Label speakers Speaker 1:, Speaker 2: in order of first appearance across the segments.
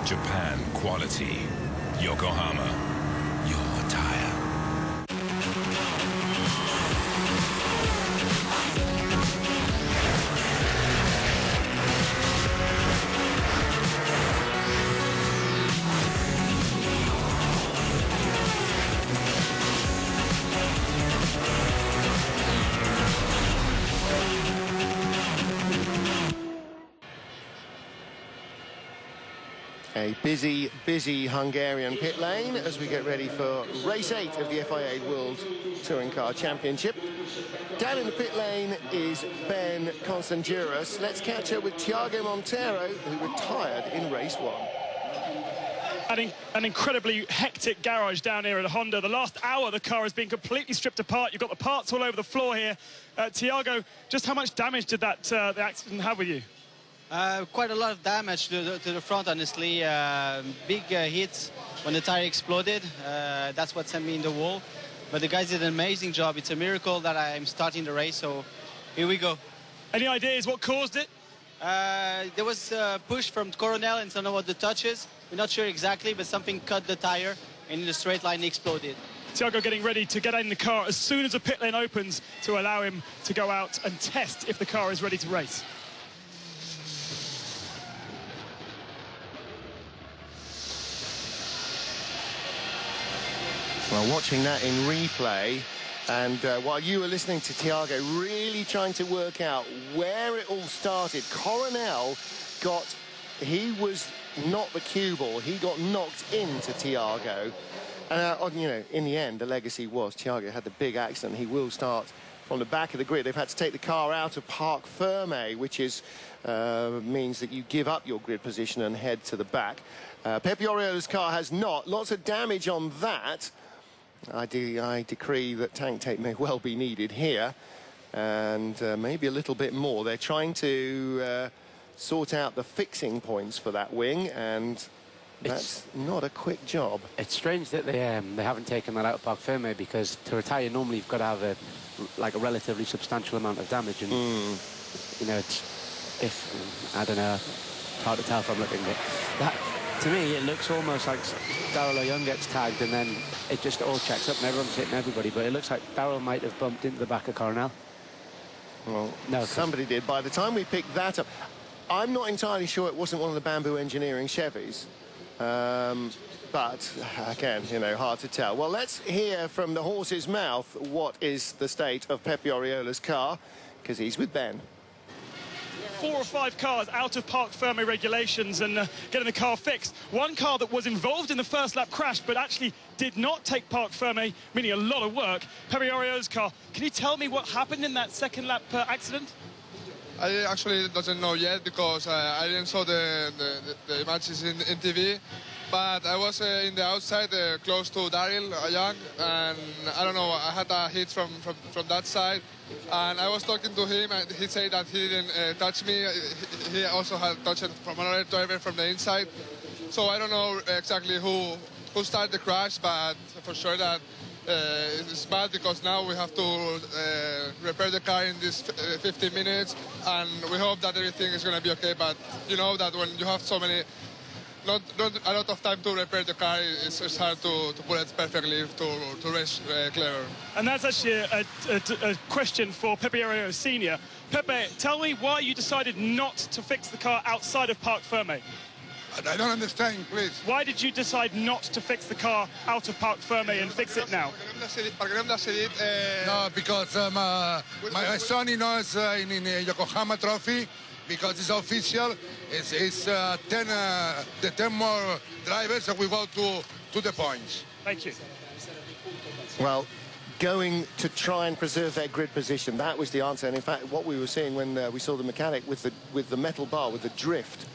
Speaker 1: Japan quality. Yokohama, your tire.
Speaker 2: A busy Hungarian pit lane as we get ready for race 8 of the FIA World Touring Car Championship. Down in the pit lane is Ben Constangiros. Let's catch up with Thiago Monteiro, who retired in race 1.
Speaker 3: An incredibly hectic garage down here at Honda. The last hour, the car has been completely stripped apart. You've got the parts all over the floor here. Thiago, just how much damage did that the accident have with you?
Speaker 4: Quite a lot of damage to the front, honestly. Big hits when the tire exploded. That's what sent me in the wall. But the guys did an amazing job. It's a miracle that I'm starting the race, so here we go.
Speaker 3: Any ideas what caused it?
Speaker 4: There was a push from Coronel and some of the touches. We're not sure exactly, but something cut the tire, and in the straight line it exploded.
Speaker 3: Thiago getting ready to get in the car as soon as the pit lane opens to allow him to go out and test if the car is ready to race.
Speaker 2: Well, watching that in replay, and while you were listening to Thiago really trying to work out where it all started, Coronel he was not the cue ball, he got knocked into Thiago. And, you know, in the end, the legacy was Thiago had the big accident. He will start from the back of the grid. They've had to take the car out of Parc Fermé, which is means that you give up your grid position and head to the back. Pepe Oriola's car has not. Lots of damage on that. I decree that tank tape may well be needed here, and maybe a little bit more. They're trying to sort out the fixing points for that wing, and that's not a quick job.
Speaker 5: It's strange that they haven't taken that out of Parc Fermé, because to retire normally you've got to have a relatively substantial amount of damage, and you know, I don't know, it's hard to tell from looking, but that, to me, it looks almost like Darrell Young gets tagged and then it just all checks up and everyone's hitting everybody, but it looks like Darrell might have bumped into the back of Coronel.
Speaker 2: Well,
Speaker 5: no,
Speaker 2: somebody did. By the time we picked that up, I'm not entirely sure it wasn't one of the Bamboo Engineering Chevys. But, again, you know, hard to tell. Well, let's hear from the horse's mouth what is the state of Pepe Oriola's car, because he's with Ben.
Speaker 3: 4 or 5 cars out of Parc Fermé regulations and getting the car fixed. One car that was involved in the first lap crash but actually did not take Parc Fermé, meaning a lot of work. Pepe Oriola's car. Can you tell me what happened in that second lap accident?
Speaker 6: I actually doesn't know yet, because I didn't saw the matches in TV. But I was in the outside, close to Darrell Young, and I don't know, I had a hit from that side, and I was talking to him, and he said that he didn't touch me. He also had touched from another driver from the inside. So I don't know exactly who started the crash, but for sure that it's bad, because now we have to repair the car in these 15 minutes, and we hope that everything is going to be okay. But you know that when you have so many, not a lot of time to repair the car, it's hard to put it perfectly, to race clever.
Speaker 3: And that's actually a question for Pepe Oriol Senior. Pepe, tell me why you decided not to fix the car outside of Parc Fermé.
Speaker 7: I don't understand, please.
Speaker 3: Why did you decide not to fix the car out of Parc Fermé and fix it now?
Speaker 7: No, because my son is in Yokohama Trophy, because it's official. It's 10 more drivers, so we go to the points.
Speaker 3: Thank you.
Speaker 2: Well, going to try and preserve their grid position, that was the answer. And in fact, what we were seeing when we saw the mechanic with the metal bar, with the drift,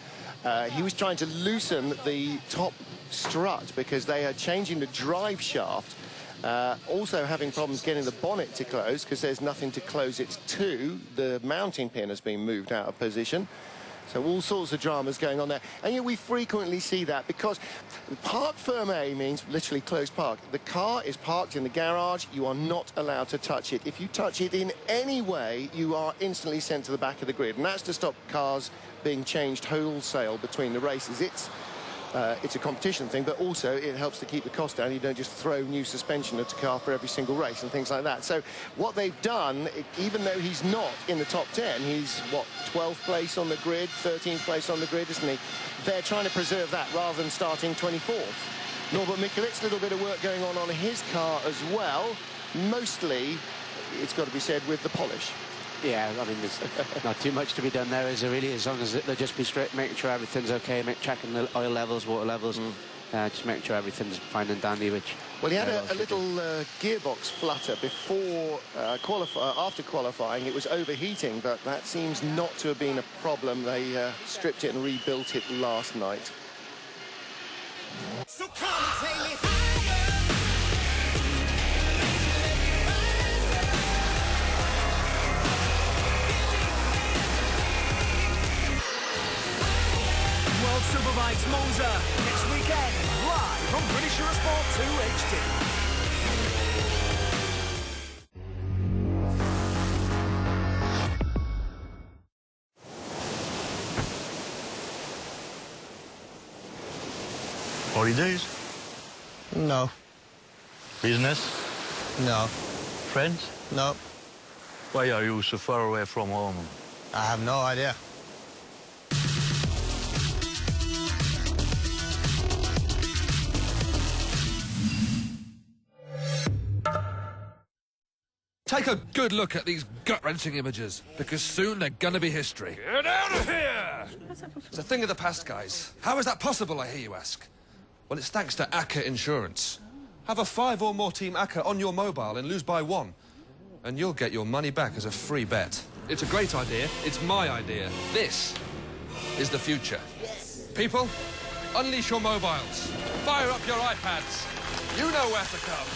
Speaker 2: he was trying to loosen the top strut because they are changing the drive shaft. Also having problems getting the bonnet to close because there's nothing to close it to. The mounting pin has been moved out of position. So all sorts of dramas going on there. And yet we frequently see that because Parc Fermé means literally closed park. The car is parked in the garage. You are not allowed to touch it. If you touch it in any way, you are instantly sent to the back of the grid. And that's to stop cars being changed wholesale between the races. It's it's a competition thing, but also it helps to keep the cost down. You don't just throw new suspension at a car for every single race and things like that. So what they've done, even though he's not in the top 10, he's, what, 12th place on the grid, 13th place on the grid, isn't he? They're trying to preserve that rather than starting 24th. Norbert Mikulitz, a little bit of work going on his car as well. Mostly, it's got to be said, with the polish.
Speaker 5: Yeah, I mean, there's not too much to be done there, is there really? As long as they'll just be straight, making sure everything's okay, checking the oil levels, water levels, just making sure everything's fine and dandy, which...
Speaker 2: Well, he had a little gearbox flutter before, after qualifying. It was overheating, but that seems not to have been a problem. They stripped it and rebuilt it last night.
Speaker 8: So come and take me higher. World Superbikes Monza next weekend, live from British Eurosport 2 HD.
Speaker 9: Holidays?
Speaker 10: No.
Speaker 9: Business?
Speaker 10: No.
Speaker 9: Friends?
Speaker 10: No.
Speaker 9: Why are you so far away from home?
Speaker 10: I have no idea.
Speaker 11: Take a good look at these gut-wrenching images, because soon they're gonna be history. Get out of here! It's a thing of the past, guys. How is that possible, I hear you ask? Well, it's thanks to ACCA Insurance. Have a 5 or more Team ACCA on your mobile and lose by 1, and you'll get your money back as a free bet. It's a great idea. It's my idea. This is the future. Yes. People, unleash your mobiles. Fire up your iPads. You know where to come.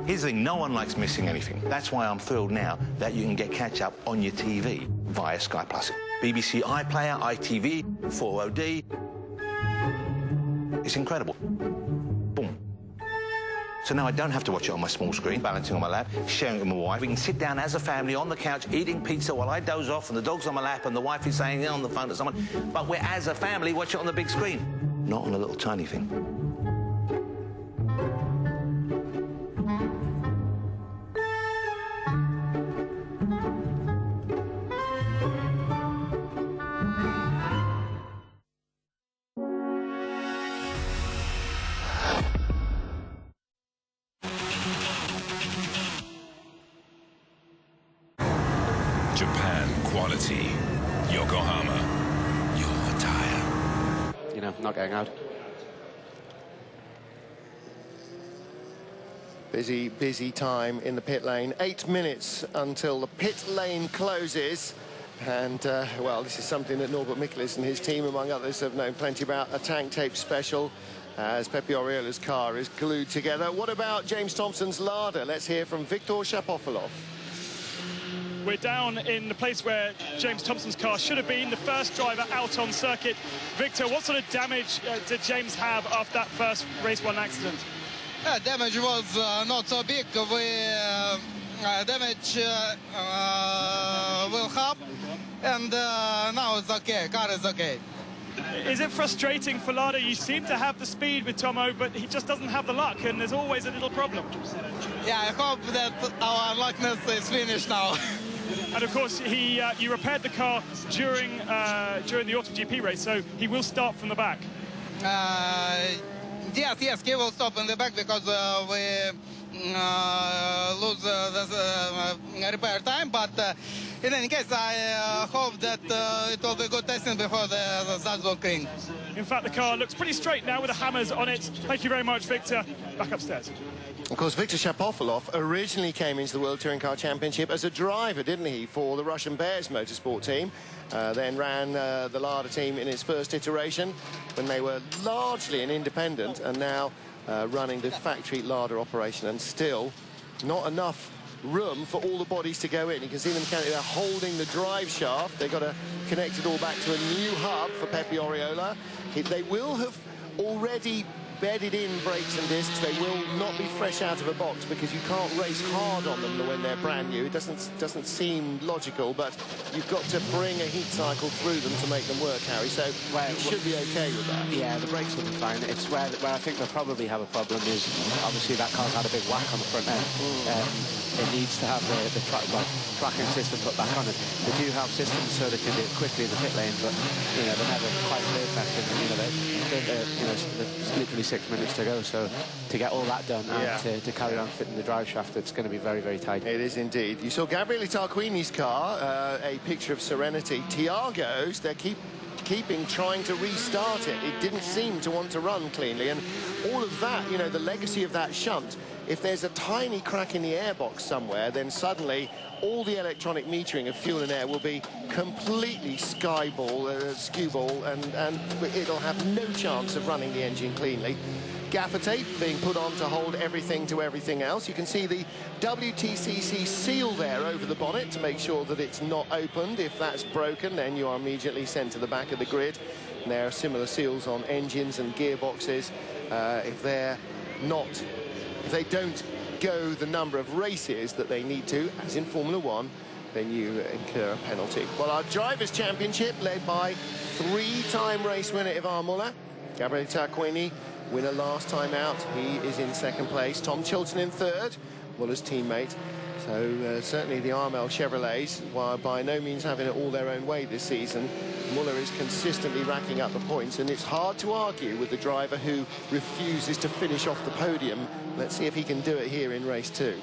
Speaker 12: Here's the thing, no one likes missing anything. That's why I'm thrilled now that you can get catch-up on your TV via Sky Plus. BBC iPlayer, ITV, 4OD. It's incredible. Boom. So now I don't have to watch it on my small screen, balancing on my lap, sharing it with my wife. We can sit down as a family on the couch, eating pizza while I doze off and the dog's on my lap and the wife is saying on the phone to someone. But we're, as a family, watch it on the big screen, not on a little tiny thing.
Speaker 1: Japan quality. Yokohama, your tire.
Speaker 5: You know, not getting out.
Speaker 2: Busy time in the pit lane. 8 minutes until the pit lane closes. And, well, this is something that Norbert Mikulitz and his team, among others, have known plenty about. A tank tape special as Pepe Oriola's car is glued together. What about James Thompson's Lada? Let's hear from Victor Shapovalov.
Speaker 3: We're down in the place where James Thompson's car should have been, the first driver out on circuit. Victor, what sort of damage did James have after that first race 1 accident?
Speaker 10: Damage was not so big. Damage will have, and now it's okay. Car is okay.
Speaker 3: Is it frustrating for Lada? You seem to have the speed with Tomo, but he just doesn't have the luck, and there's always a little problem.
Speaker 10: Yeah, I hope that our luckiness is finished now.
Speaker 3: And of course, you repaired the car during the AutoGP race, so he will start from the back.
Speaker 10: Yes, he will stop in the back because we lose the repair time. But in any case, I hope that it will be good testing before the Salzburg.
Speaker 3: In fact, the car looks pretty straight now with the hammers on it. Thank you very much, Victor. Back upstairs.
Speaker 2: Of course, Victor Shapovalov originally came into the World Touring Car Championship as a driver, didn't he, for the Russian Bears motorsport team. Then ran the Lada team in his first iteration when they were largely an independent, and now running the factory Lada operation, and still not enough room for all the bodies to go in. You can see them they're holding the drive shaft. They've got to connect it all back to a new hub for Pepe Oriola. They will have already bedded in brakes and discs. They will not be fresh out of a box because you can't race hard on them when they're brand new. It doesn't seem logical, but you've got to bring a heat cycle through them to make them work, Harry. So you should be okay with that.
Speaker 5: Yeah, the brakes will be fine. It's where I think they'll probably have a problem is obviously that car's had a big whack on the front end. It needs to have the tracking system put back on it. They do have systems so they can do it quickly in the pit lane, but you know they're never quite perfect. And there's literally 6 minutes to go, so to get all that done and to carry on fitting the drive shaft, it's going to be very, very tight.
Speaker 2: It is indeed. You saw Gabriele Tarquini's car, a picture of serenity. Tiago's, they're trying to restart it. It didn't seem to want to run cleanly, and all of that, you know, the legacy of that shunt. If there's a tiny crack in the airbox somewhere, then suddenly all the electronic metering of fuel and air will be completely skewball, and it'll have no chance of running the engine cleanly. Gaffer tape being put on to hold everything to everything else. You can see the WTCC seal there over the bonnet to make sure that it's not opened. If that's broken, then you are immediately sent to the back of the grid. And there are similar seals on engines and gearboxes. If they don't go the number of races that they need to, as in Formula 1, then you incur a penalty. Well, our Drivers' Championship, led by three-time race winner Ivan Muller. Gabriele Tarquini, winner last time out. He is in second place. Tom Chilton in third, Muller's teammate. So certainly the Armel Chevrolets, while by no means having it all their own way this season, Muller is consistently racking up the points, and it's hard to argue with the driver who refuses to finish off the podium. Let's see if he can do it here in race 2.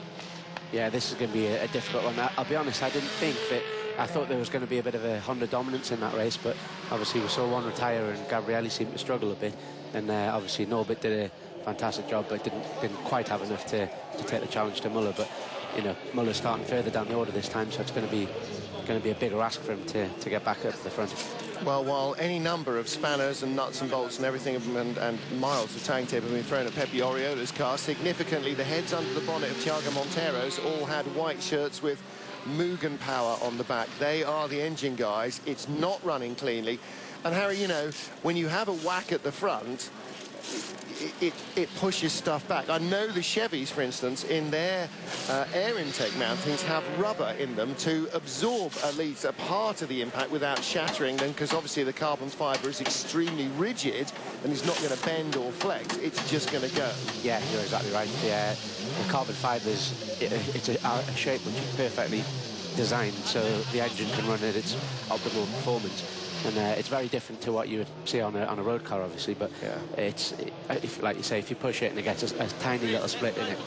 Speaker 5: Yeah, this is going to be a difficult one. I'll be honest, I didn't think that. I thought there was going to be a bit of a Honda dominance in that race, but obviously we saw one retire and Gabriele seemed to struggle a bit, and obviously Norbert did a fantastic job, but didn't quite have enough to take the challenge to Muller. But you know, Muller's starting further down the order this time, so it's going to be a bigger ask for him to get back up to the front.
Speaker 2: Well, while any number of spanners and nuts and bolts and everything and miles of tang tape have been thrown at Pepe Oriola's car, significantly the heads under the bonnet of Thiago Monteiro's all had white shirts with Mugen Power on the back. They are the engine guys. It's not running cleanly. And Harry, you know, when you have a whack at the front, it pushes stuff back. I know the Chevys, for instance, in their air intake mountings have rubber in them to absorb at least a part of the impact without shattering them, because obviously the carbon fibre is extremely rigid and is not going to bend or flex. It's just going to go. Yeah,
Speaker 5: you're exactly right. The carbon fibre it's a shape which is perfectly designed so the engine can run at its optimal performance. And it's very different to what you would see on a road car, obviously. But if, like you say, if you push it and it gets a tiny little split in it,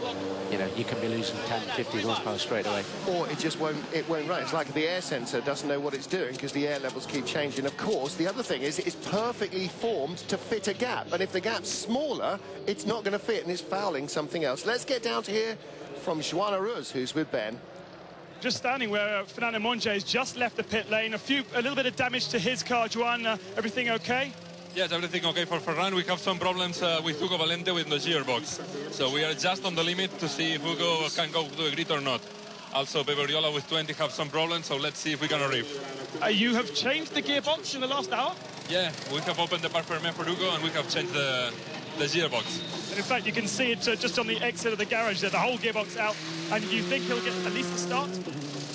Speaker 5: you know, you can be losing 10, 15 horsepower straight away.
Speaker 2: Or it just won't run. It's like the air sensor doesn't know what it's doing because the air levels keep changing. Of course, the other thing is it's perfectly formed to fit a gap. And if the gap's smaller, it's not going to fit and it's fouling something else. Let's get down to hear from Joan Aruz, who's with Ben.
Speaker 3: Just standing where Fernando Monge has just left the pit lane. A little bit of damage to his car. Joan, everything okay?
Speaker 13: Yes, everything okay for Ferran. We have some problems with Hugo Valente with the gearbox. So we are just on the limit to see if Hugo can go to the grid or not. Also, Pepe Oriola with 20 have some problems, so let's see if we can arrive.
Speaker 3: You have changed the gearbox in the last hour?
Speaker 13: Yeah, we have opened the parc fermé for Hugo and we have changed the gearbox.
Speaker 3: And in fact, you can see it just on the exit of the garage there, the whole gearbox out. And you think he'll get at least the start?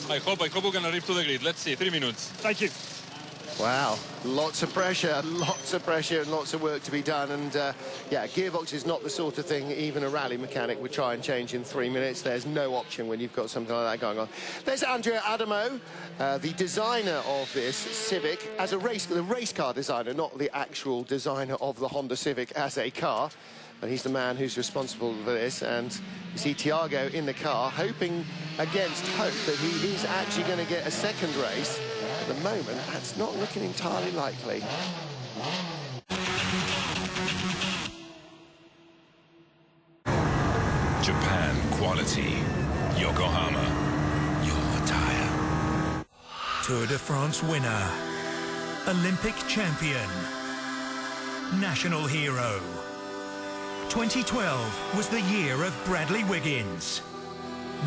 Speaker 13: I hope we can arrive to the grid. Let's see, 3 minutes.
Speaker 3: Thank you.
Speaker 2: Wow, lots of pressure and lots of work to be done. And yeah, gearbox is not the sort of thing even a rally mechanic would try and change in 3 minutes. There's no option when you've got something like that going on. There's Andrea Adamo, the designer of this Civic, as the race car designer, not the actual designer of the Honda Civic as a car. But he's the man who's responsible for this, and you see Thiago in the car, hoping against hope that he is actually going to get a second race. At the moment, that's not looking entirely likely.
Speaker 1: Japan quality. Yokohama, your tire.
Speaker 8: Tour de France winner. Olympic champion. National hero. 2012 was the year of Bradley Wiggins.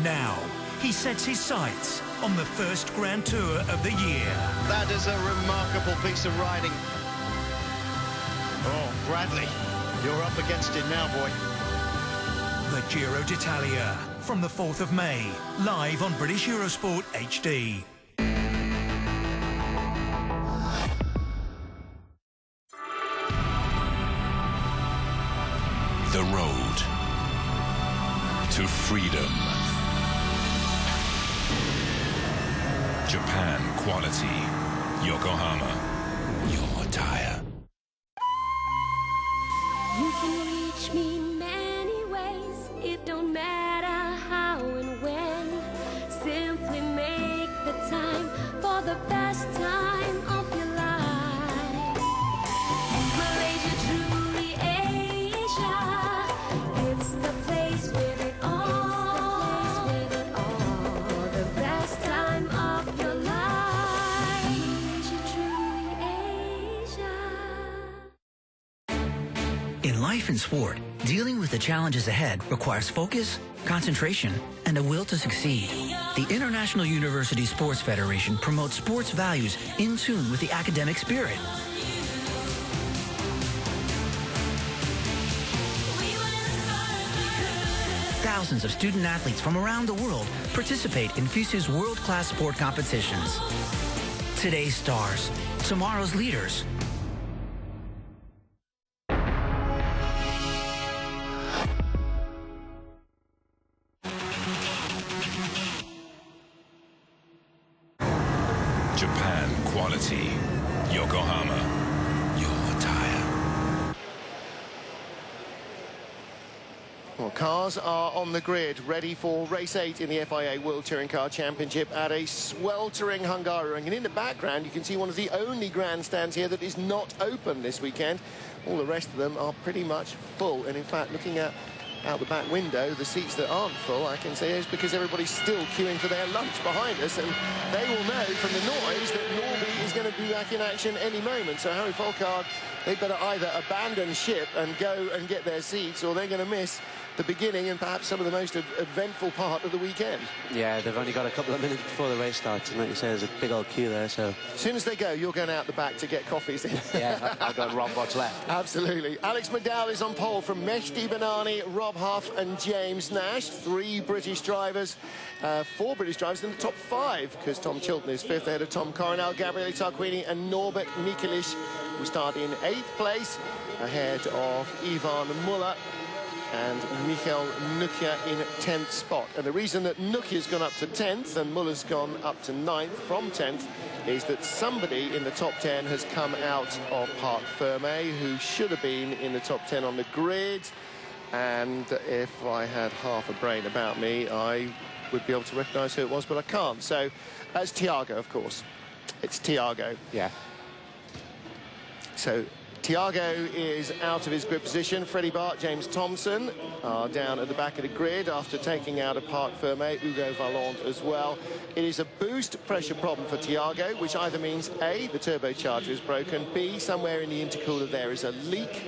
Speaker 8: Now, he sets his sights on the first Grand Tour of the year.
Speaker 2: That is a remarkable piece of riding. Oh, Bradley.
Speaker 14: You're up against it now, boy.
Speaker 8: The Giro d'Italia, from the 4th of May, live on British Eurosport HD.
Speaker 1: The road to freedom. Japan quality. Yokohama, your tire.
Speaker 15: You can reach me many ways. It don't matter how and when. Simply make the time for the best time of your life. Malaysia, truly Asia. It's the place with it all. The best time of your life. Malaysia, truly Asia.
Speaker 16: In life and sport, dealing with the challenges ahead requires focus, concentration, and a will to succeed. The International University Sports Federation promotes sports values in tune with the academic spirit. Thousands of student athletes from around the world participate in FUSU's world-class sport competitions. Today's stars, tomorrow's leaders.
Speaker 1: Japan quality. Yokohama, your tire.
Speaker 2: Well, cars are on the grid, ready for race 8 in the FIA World Touring Car Championship at a sweltering Hungary. And in the background, you can see one of the only grandstands here that is not open this weekend. All the rest of them are pretty much full. And in fact, looking out the back window, the seats that aren't full, I can say, is because everybody's still queuing for their lunch behind us, and they will know from the noise that Norby is going to be back in action any moment. So Harry Folkard, they better either abandon ship and go and get their seats, or they're going to miss the beginning and perhaps some of the most eventful part of the weekend.
Speaker 5: Yeah, they've only got a couple of minutes before the race starts, and like you say, there's a big old queue there, so...
Speaker 2: As soon as they go, you're going out the back to get coffees in.
Speaker 5: Yeah, I'll go and Rob what's left.
Speaker 2: Absolutely. Alex McDowell is on pole from Mehdi Banani, Rob Huff and James Nash. 3 British drivers, 4 British drivers in the top 5, because Tom Chilton is 5th ahead of Tom Coronel, Gabriele Tarquini and Norbert Mikelic, who start in 8th place, ahead of Ivan Muller and Michael Nukia in 10th spot. And the reason that Nukia's gone up to 10th and Muller's gone up to 9th from 10th is that somebody in the top 10 has come out of Parc Fermé who should have been in the top 10 on the grid. And if I had half a brain about me, I would be able to recognise who it was, but I can't. So that's Thiago, of course. It's Thiago.
Speaker 5: Yeah.
Speaker 2: So Thiago is out of his grid position. Freddie Bart, James Thompson are down at the back of the grid after taking out of Parc Fermé, Hugo Vallant as well. It is a boost pressure problem for Thiago, which either means A, the turbocharger is broken, B, somewhere in the intercooler there is a leak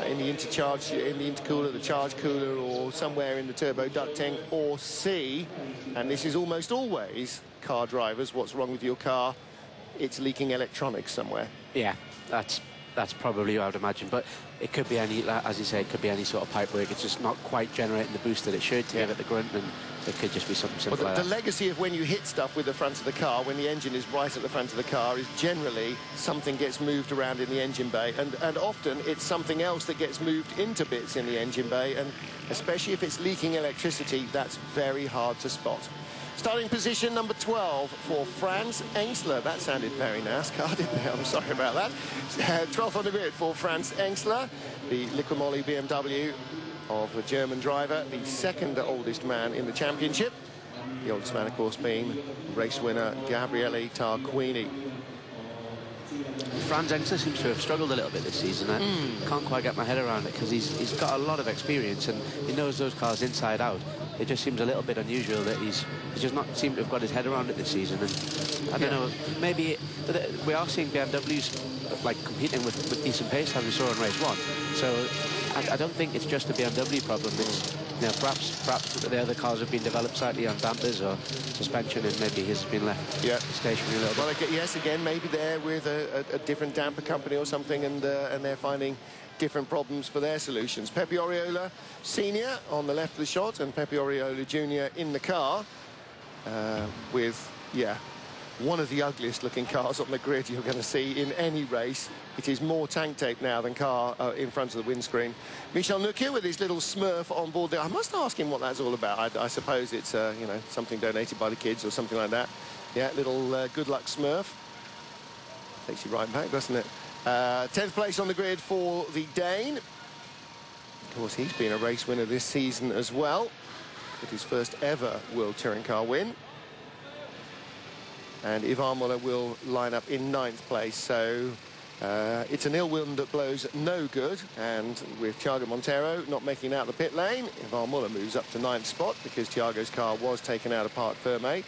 Speaker 2: in the intercooler, the charge cooler, or somewhere in the turbo ducting, or C, and this is almost always car drivers, what's wrong with your car? It's leaking electronics somewhere.
Speaker 5: Yeah, that's probably what I would imagine, but it could be any, as you say, it could be any sort of pipe work. It's just not quite generating the boost that it should to give it the grunt, and it could just be something simple.
Speaker 2: Well, the legacy of when you hit stuff with the front of the car, when the engine is right at the front of the car, is generally something gets moved around in the engine bay, and often it's something else that gets moved into bits in the engine bay, and especially if it's leaking electricity, that's very hard to spot. Starting position number 12 for Franz Engsler. That sounded very NASCAR, didn't it? I'm sorry about that. 12th on the grid for Franz Engsler, the Liquimoli BMW of the German driver, the second oldest man in the championship. The oldest man, of course, being race winner Gabriele Tarquini.
Speaker 5: Franz Engsler seems to have struggled a little bit this season. I can't quite get my head around it, because he's got a lot of experience and he knows those cars inside out. It just seems a little bit unusual that he's just not seemed to have got his head around it this season. And I don't know, maybe we are seeing BMWs like competing with decent pace as we saw in race 1. So I don't think it's just a BMW problem. you know, perhaps the other cars have been developed slightly on dampers or suspension, and maybe his has been left stationary a little bit.
Speaker 2: Well, yes, again, maybe they're with a different damper company or something, and they're finding different problems for their solutions. Pepe Oriola Senior on the left of the shot, and Pepe Oriola Junior in the car with, one of the ugliest looking cars on the grid you're going to see in any race. It is more tank tape now than car in front of the windscreen. Michel Nukia with his little Smurf on board there. I must ask him what that's all about. I suppose it's, you know, something donated by the kids or something like that. Yeah, little good luck Smurf. Takes you right back, doesn't it? 10th place on the grid for the Dane. Of course, he's been a race winner this season as well, with his first ever World Touring Car win. And Ivan Muller will line up in 9th place. So it's an ill wind that blows no good. And with Thiago Monteiro not making out the pit lane, Ivan Muller moves up to 9th spot because Thiago's car was taken out of Parc Fermé.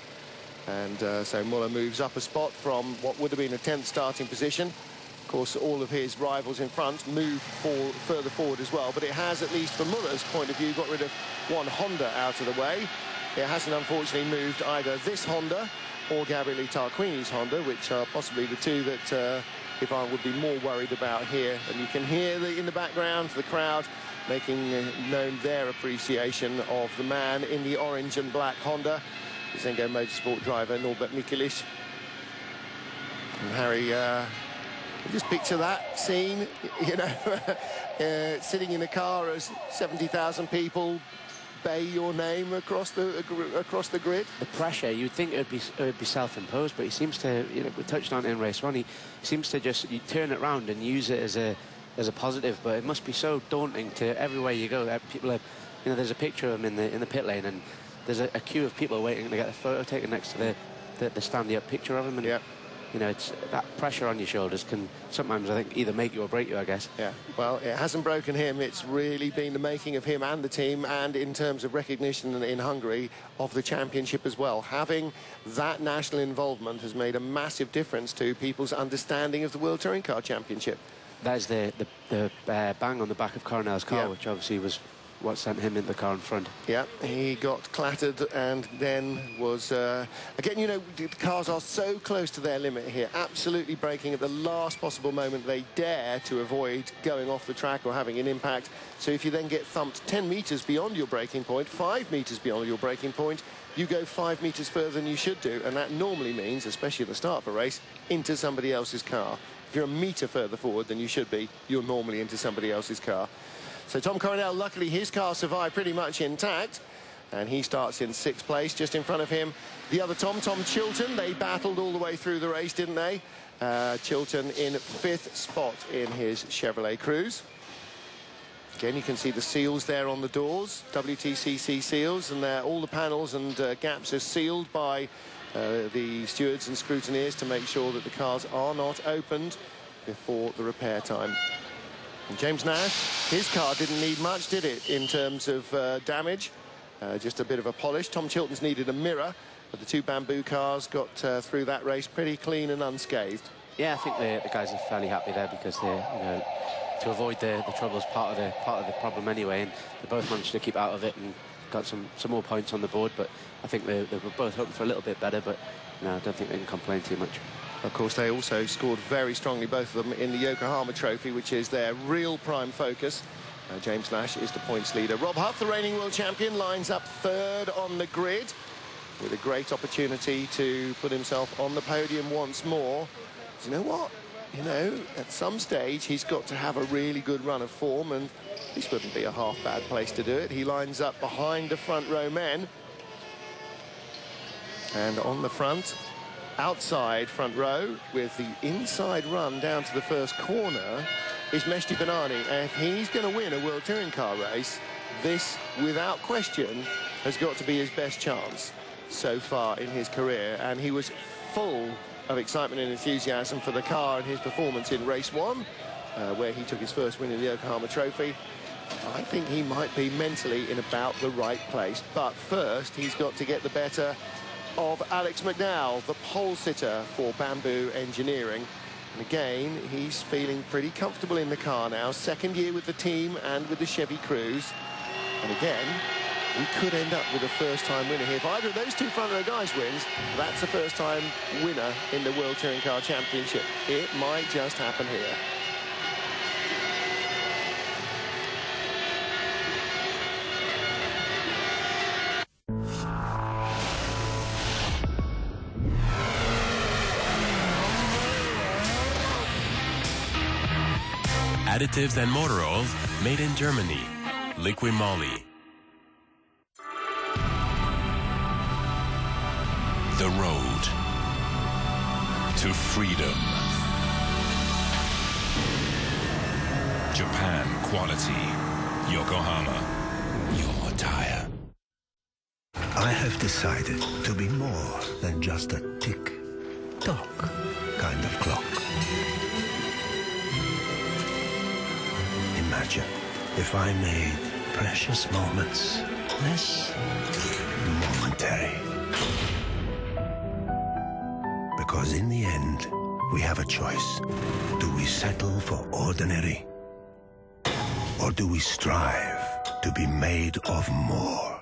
Speaker 2: And so Muller moves up a spot from what would have been a 10th starting position. Of course, all of his rivals in front move further forward as well. But it has, at least from Muller's point of view, got rid of one Honda out of the way. It hasn't, unfortunately, moved either this Honda or Gabriele Tarquini's Honda, which are possibly the two that Ivan would be more worried about here. And you can hear in the background the crowd making known their appreciation of the man in the orange and black Honda, the Zengo Motorsport driver Norbert Mikulich. And Harry, just picture that scene, you know, sitting in a car as 70,000 people bay your name across the grid.
Speaker 5: The pressure, you'd think it would be self-imposed, but he seems to, you know, we touched on it in race one, he seems to just, you turn it around and use it as a positive, but it must be so daunting to everywhere you go. People are, you know, there's a picture of him in the pit lane, and there's a queue of people waiting to get a photo taken next to the standing-up picture of him, and you know, it's that pressure on your shoulders can sometimes, I think, either make you or break you, I guess.
Speaker 2: Yeah, well, it hasn't broken him. It's really been the making of him and the team, and in terms of recognition in Hungary of the championship as well. Having that national involvement has made a massive difference to people's understanding of the World Touring Car Championship.
Speaker 5: That is the bang on the back of Coronel's car, which obviously was what sent him in the car in front.
Speaker 2: Yeah, he got clattered and then was... again, you know, the cars are so close to their limit here, absolutely braking at the last possible moment they dare to avoid going off the track or having an impact. So if you then get thumped 10 metres beyond your braking point, 5 metres beyond your braking point, you go 5 metres further than you should do, and that normally means, especially at the start of a race, into somebody else's car. If you're a metre further forward than you should be, you're normally into somebody else's car. So Tom Coronel, luckily his car survived pretty much intact, and he starts in 6th place. Just in front of him, the other Tom Chilton. They battled all the way through the race, didn't they? Chilton in 5th spot in his Chevrolet Cruze. Again, you can see the seals there on the doors, WTCC seals, and all the panels and gaps are sealed by the stewards and scrutineers to make sure that the cars are not opened before the repair time. And James Nash, his car didn't need much, did it, in terms of damage? Just a bit of a polish. Tom Chilton's needed a mirror, but the two Bamboo cars got through that race pretty clean and unscathed.
Speaker 5: Yeah, I think the guys are fairly happy there because they're, you know, to avoid the troubles part of the problem anyway, and they both managed to keep out of it and got some more points on the board. But I think they were both hoping for a little bit better, but no, I don't think they can complain too much.
Speaker 2: Of course, they also scored very strongly, both of them, in the Yokohama Trophy, which is their real prime focus. James Nash is the points leader. Rob Huff, the reigning world champion, lines up 3rd on the grid with a great opportunity to put himself on the podium once more. Do you know what? You know, at some stage, he's got to have a really good run of form, and this wouldn't be a half-bad place to do it. He lines up behind the front row men. And on the front, outside front row, with the inside run down to the first corner, is Mehdi Banani. And if he's going to win a World Touring Car race, this, without question, has got to be his best chance so far in his career. And he was full of excitement and enthusiasm for the car and his performance in race 1, where he took his first win in the Yokohama Trophy. I think he might be mentally in about the right place. But first, he's got to get the better of Alex McDowell, the pole sitter for Bamboo Engineering. And again, he's feeling pretty comfortable in the car now. 2nd year with the team and with the Chevy Cruze. And again, we could end up with a first-time winner here. If either of those two front-row guys wins, that's a first-time winner in the World Touring Car Championship. It might just happen here.
Speaker 14: Additives and motor oils made in Germany. Liqui Moly.
Speaker 1: The road to freedom. Japan quality. Yokohama, your tire.
Speaker 17: I have decided to be more than just a tick-tock kind of clock. Imagine if I made precious moments less momentary. Because in the end, we have a choice. Do we settle for ordinary? Or do we strive to be made of more?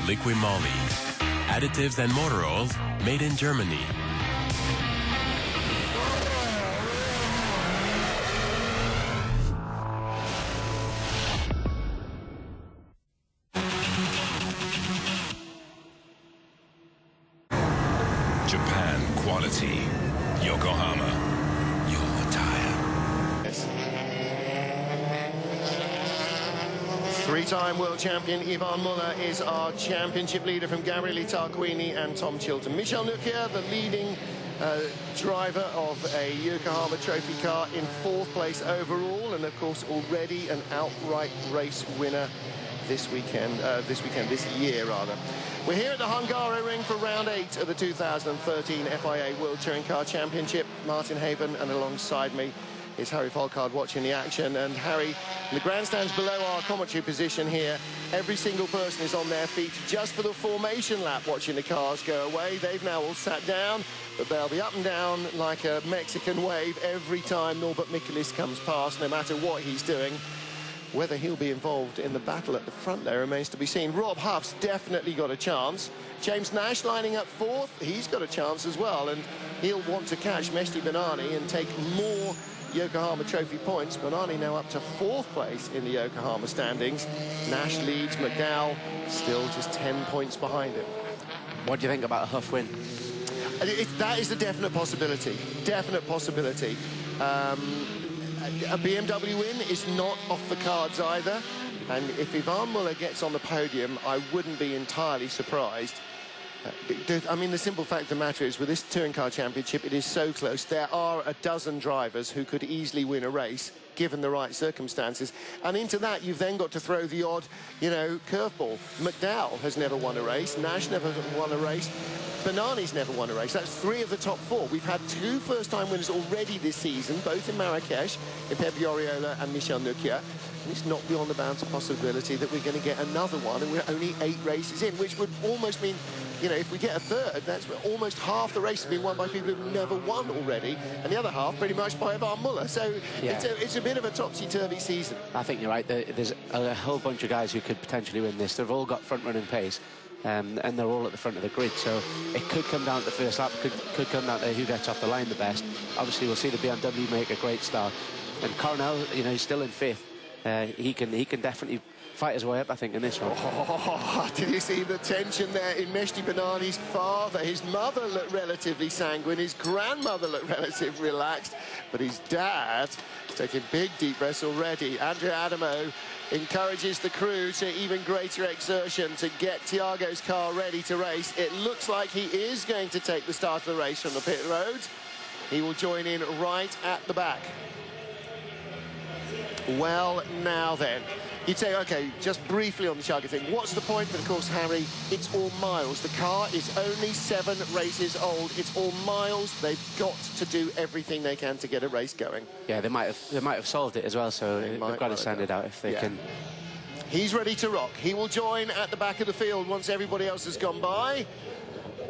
Speaker 14: Liqui Moly. Additives and motor oils made in Germany.
Speaker 1: Japan quality. Yokohama, your tire.
Speaker 2: Three-time world champion Ivan Muller is our championship leader from Gabriele Tarquini and Tom Chilton. Michel Nukia, the leading driver of a Yokohama trophy car, in 4th place overall, and of course already an outright race winner this year rather. We're here at the Hungaroring for round 8 of the 2013 FIA World Touring Car Championship. Martin Haven, and alongside me is Harry Folkard watching the action. And Harry, the grandstands below our commentary position here, every single person is on their feet just for the formation lap watching the cars go away. They've now all sat down, but they'll be up and down like a Mexican wave every time Norbert Michaelis comes past, no matter what he's doing. Whether he'll be involved in the battle at the front there remains to be seen. Rob Huff's definitely got a chance. James Nash lining up 4th, he's got a chance as well, and he'll want to catch Mehdi Benani and take more Yokohama trophy points. Benani now up to 4th place in the Yokohama standings. Nash leads, McDowell still just 10 points behind him.
Speaker 5: What do you think about a Huff win?
Speaker 2: That is a definite possibility. Definite possibility. A BMW win is not off the cards either. And if Ivan Muller gets on the podium, I wouldn't be entirely surprised. I mean, the simple fact of the matter is, with this Touring Car Championship, it is so close. There are a dozen drivers who could easily win a race, given the right circumstances. And into that, you've then got to throw the odd, you know, curveball. McDowell has never won a race. Nash never won a race. Benani's never won a race. That's 3 of the top 4. We've had 2 first-time winners already this season, both in Marrakesh, in Pepe Oriola and Michel Nukia. And it's not beyond the bounds of possibility that we're going to get another one, and we're only 8 races in, which would almost mean, you know, if we get a third, that's almost half the race has been won by people who've never won already, and the other half pretty much by Ivan Muller. So yeah, it's a bit of a topsy-turvy season.
Speaker 5: I think you're right. There's a whole bunch of guys who could potentially win this. They've all got front-running pace. And they're all at the front of the grid, so it could come down to the first lap, could come down to who gets off the line the best. Obviously, we'll see the BMW make a great start, and Coronel, you know, he's still in 5th. He can definitely fight his way up, I think, in this one.
Speaker 2: Oh, did you see the tension there in Mehdi Benani's father? His mother looked relatively sanguine, his grandmother looked relatively relaxed, but his dad taking big deep breaths already. Andrea Adamo encourages the crew to even greater exertion to get Thiago's car ready to race. It looks like he is going to take the start of the race from the pit road. He will join in right at the back. Well, now then, You'd say, OK, just briefly on the Tiago thing, what's the point? But, of course, Harry, it's all miles. The car is only 7 races old. It's all miles. They've got to do everything they can to get a race going.
Speaker 5: Yeah, they might have solved it as well, so they've got to send it out if they can.
Speaker 2: He's ready to rock. He will join at the back of the field once everybody else has gone by.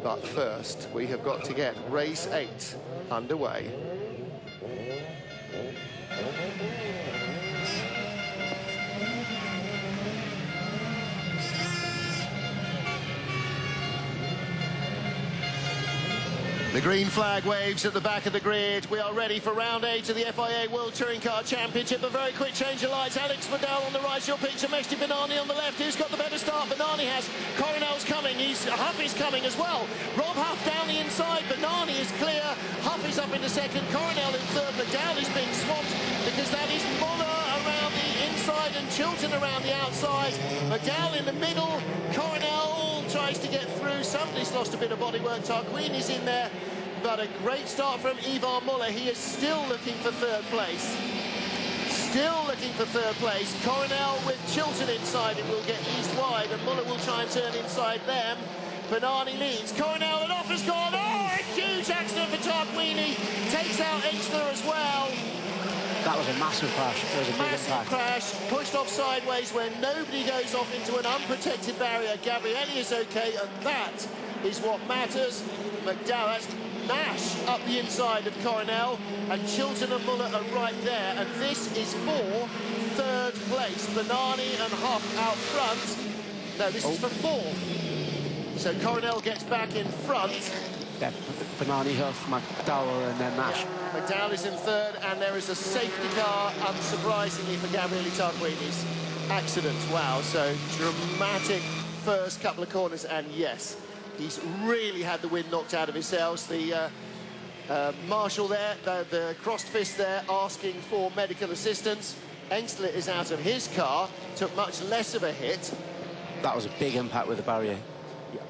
Speaker 2: But first, we have got to get race 8 underway. The green flag waves at the back of the grid. We are ready for round 8 of the FIA World Touring Car Championship. A very quick change of lights. Alex McDowell on the right, your picture. Mehdi Benani on the left. Who's got the better start? Benani has. Coronel's coming. Huff is coming as well. Rob Huff down the inside. Benani is clear. Huff is up into second. Coronel in third. McDowell is being swamped because that is Muller around the inside and Chilton around the outside. McDowell in the middle. Coronel tries to get through. Somebody's lost a bit of bodywork. Tarquini's in there. But a great start from Ivan Muller. He is still looking for third place. Still looking for third place. Coronel with Chilton inside and will get east wide, and Muller will try and turn inside them. Benani leads. Coronel, and off has gone. Oh, a huge accident for Tarquini. Takes out Engstler as well.
Speaker 5: That was a massive crash. It was a big
Speaker 2: massive crash, pushed off sideways where nobody goes off into an unprotected barrier. Gabrielli is okay, and that is what matters. McDowell, Nash up the inside of Coronel, and Chilton and Muller are right there, and this is for third place. Benani and Huff out front. No, this is for fourth. So Coronel gets back in front.
Speaker 5: Yeah, Benani, Huff, McDowell, and then Nash.
Speaker 2: Yeah. McDowell is in third, and there is a safety car, unsurprisingly, for Gabriele Tarquini's accident. Wow, so dramatic first couple of corners, and yes, he's really had the wind knocked out of his sails. The marshal there, the crossed fist there, asking for medical assistance. Engstler is out of his car, took much less of a hit.
Speaker 5: That was a big impact with the barrier. Yeah.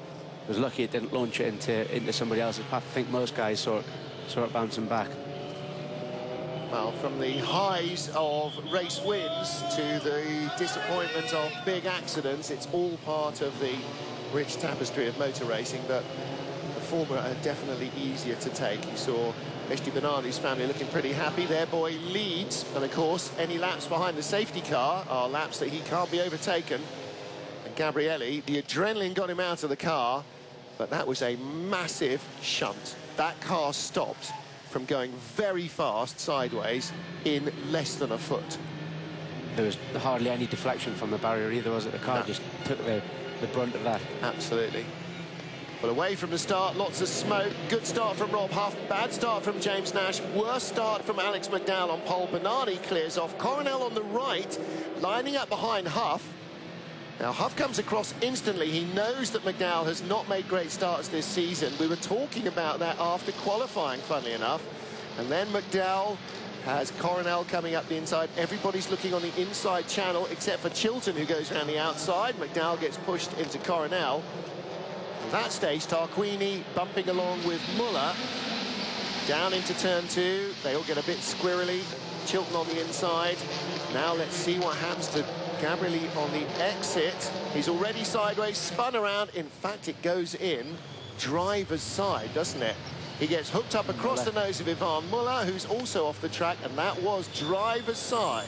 Speaker 5: It was lucky it didn't launch it into somebody else's path. I think most guys saw it bouncing back.
Speaker 2: Well, from the highs of race wins to the disappointment of big accidents, it's all part of the rich tapestry of motor racing, but the former are definitely easier to take. You saw Mehdi Benani's family looking pretty happy. Their boy leads, and of course, any laps behind the safety car are laps that he can't be overtaken. And Gabrielli, the adrenaline got him out of the car, but that was a massive shunt. That car stopped from going very fast sideways in less than a foot.
Speaker 5: There was hardly any deflection from the barrier either, was it? The car just took the brunt of that.
Speaker 2: Absolutely. Well, away from the start, lots of smoke. Good start from Rob Huff, bad start from James Nash, worst start from Alex McDowell on pole. Benani clears off. Coronel on the right, lining up behind Huff. Now, Huff comes across instantly. He knows that McDowell has not made great starts this season. We were talking about that after qualifying, funnily enough. And then McDowell has Coronel coming up the inside. Everybody's looking on the inside channel, except for Chilton, who goes around the outside. McDowell gets pushed into Coronel. At that stage, Tarquini bumping along with Muller. Down into turn 2. They all get a bit squirrely. Chilton on the inside. Now let's see what happens to Gabrielli on the exit. He's already sideways, spun around. In fact, it goes in driver's side, doesn't it? He gets hooked up across the nose of Ivan Muller, who's also off the track, and that was driver's side.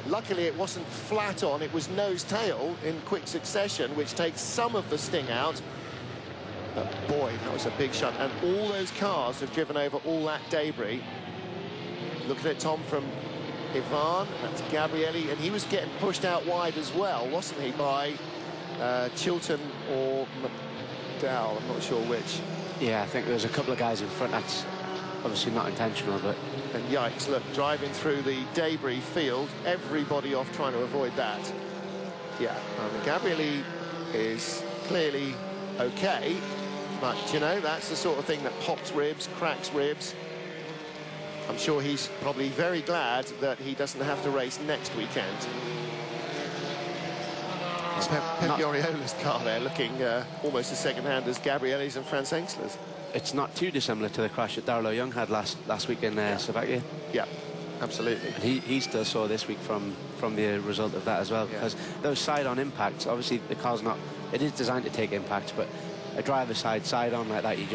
Speaker 2: Luckily, it wasn't flat on, it was nose-tail in quick succession, which takes some of the sting out. But boy, that was a big shunt, and all those cars have driven over all that debris. Looking at Tom from Ivan, that's Gabrielli, and he was getting pushed out wide as well, wasn't he, by Chilton or McDowell, I'm not sure which.
Speaker 5: Yeah, I think there was a couple of guys in front. That's obviously not intentional, but...
Speaker 2: And yikes, look, driving through the debris field, everybody off trying to avoid that. Yeah, Gabrielli is clearly okay, but, you know, that's the sort of thing that pops ribs, cracks ribs. I'm sure he's probably very glad that he doesn't have to race next weekend. It's Pep Oriola's car there, looking almost as second-hand as Gabrielli's and Franz Engstler's.
Speaker 5: It's not too dissimilar to the crash that Darlow Young had last week in Slovakia.
Speaker 2: Yeah. Absolutely.
Speaker 5: And he still saw this week from the result of that as well, because those side-on impacts, obviously the car's not, it is designed to take impacts, but a driver's side-on like that, you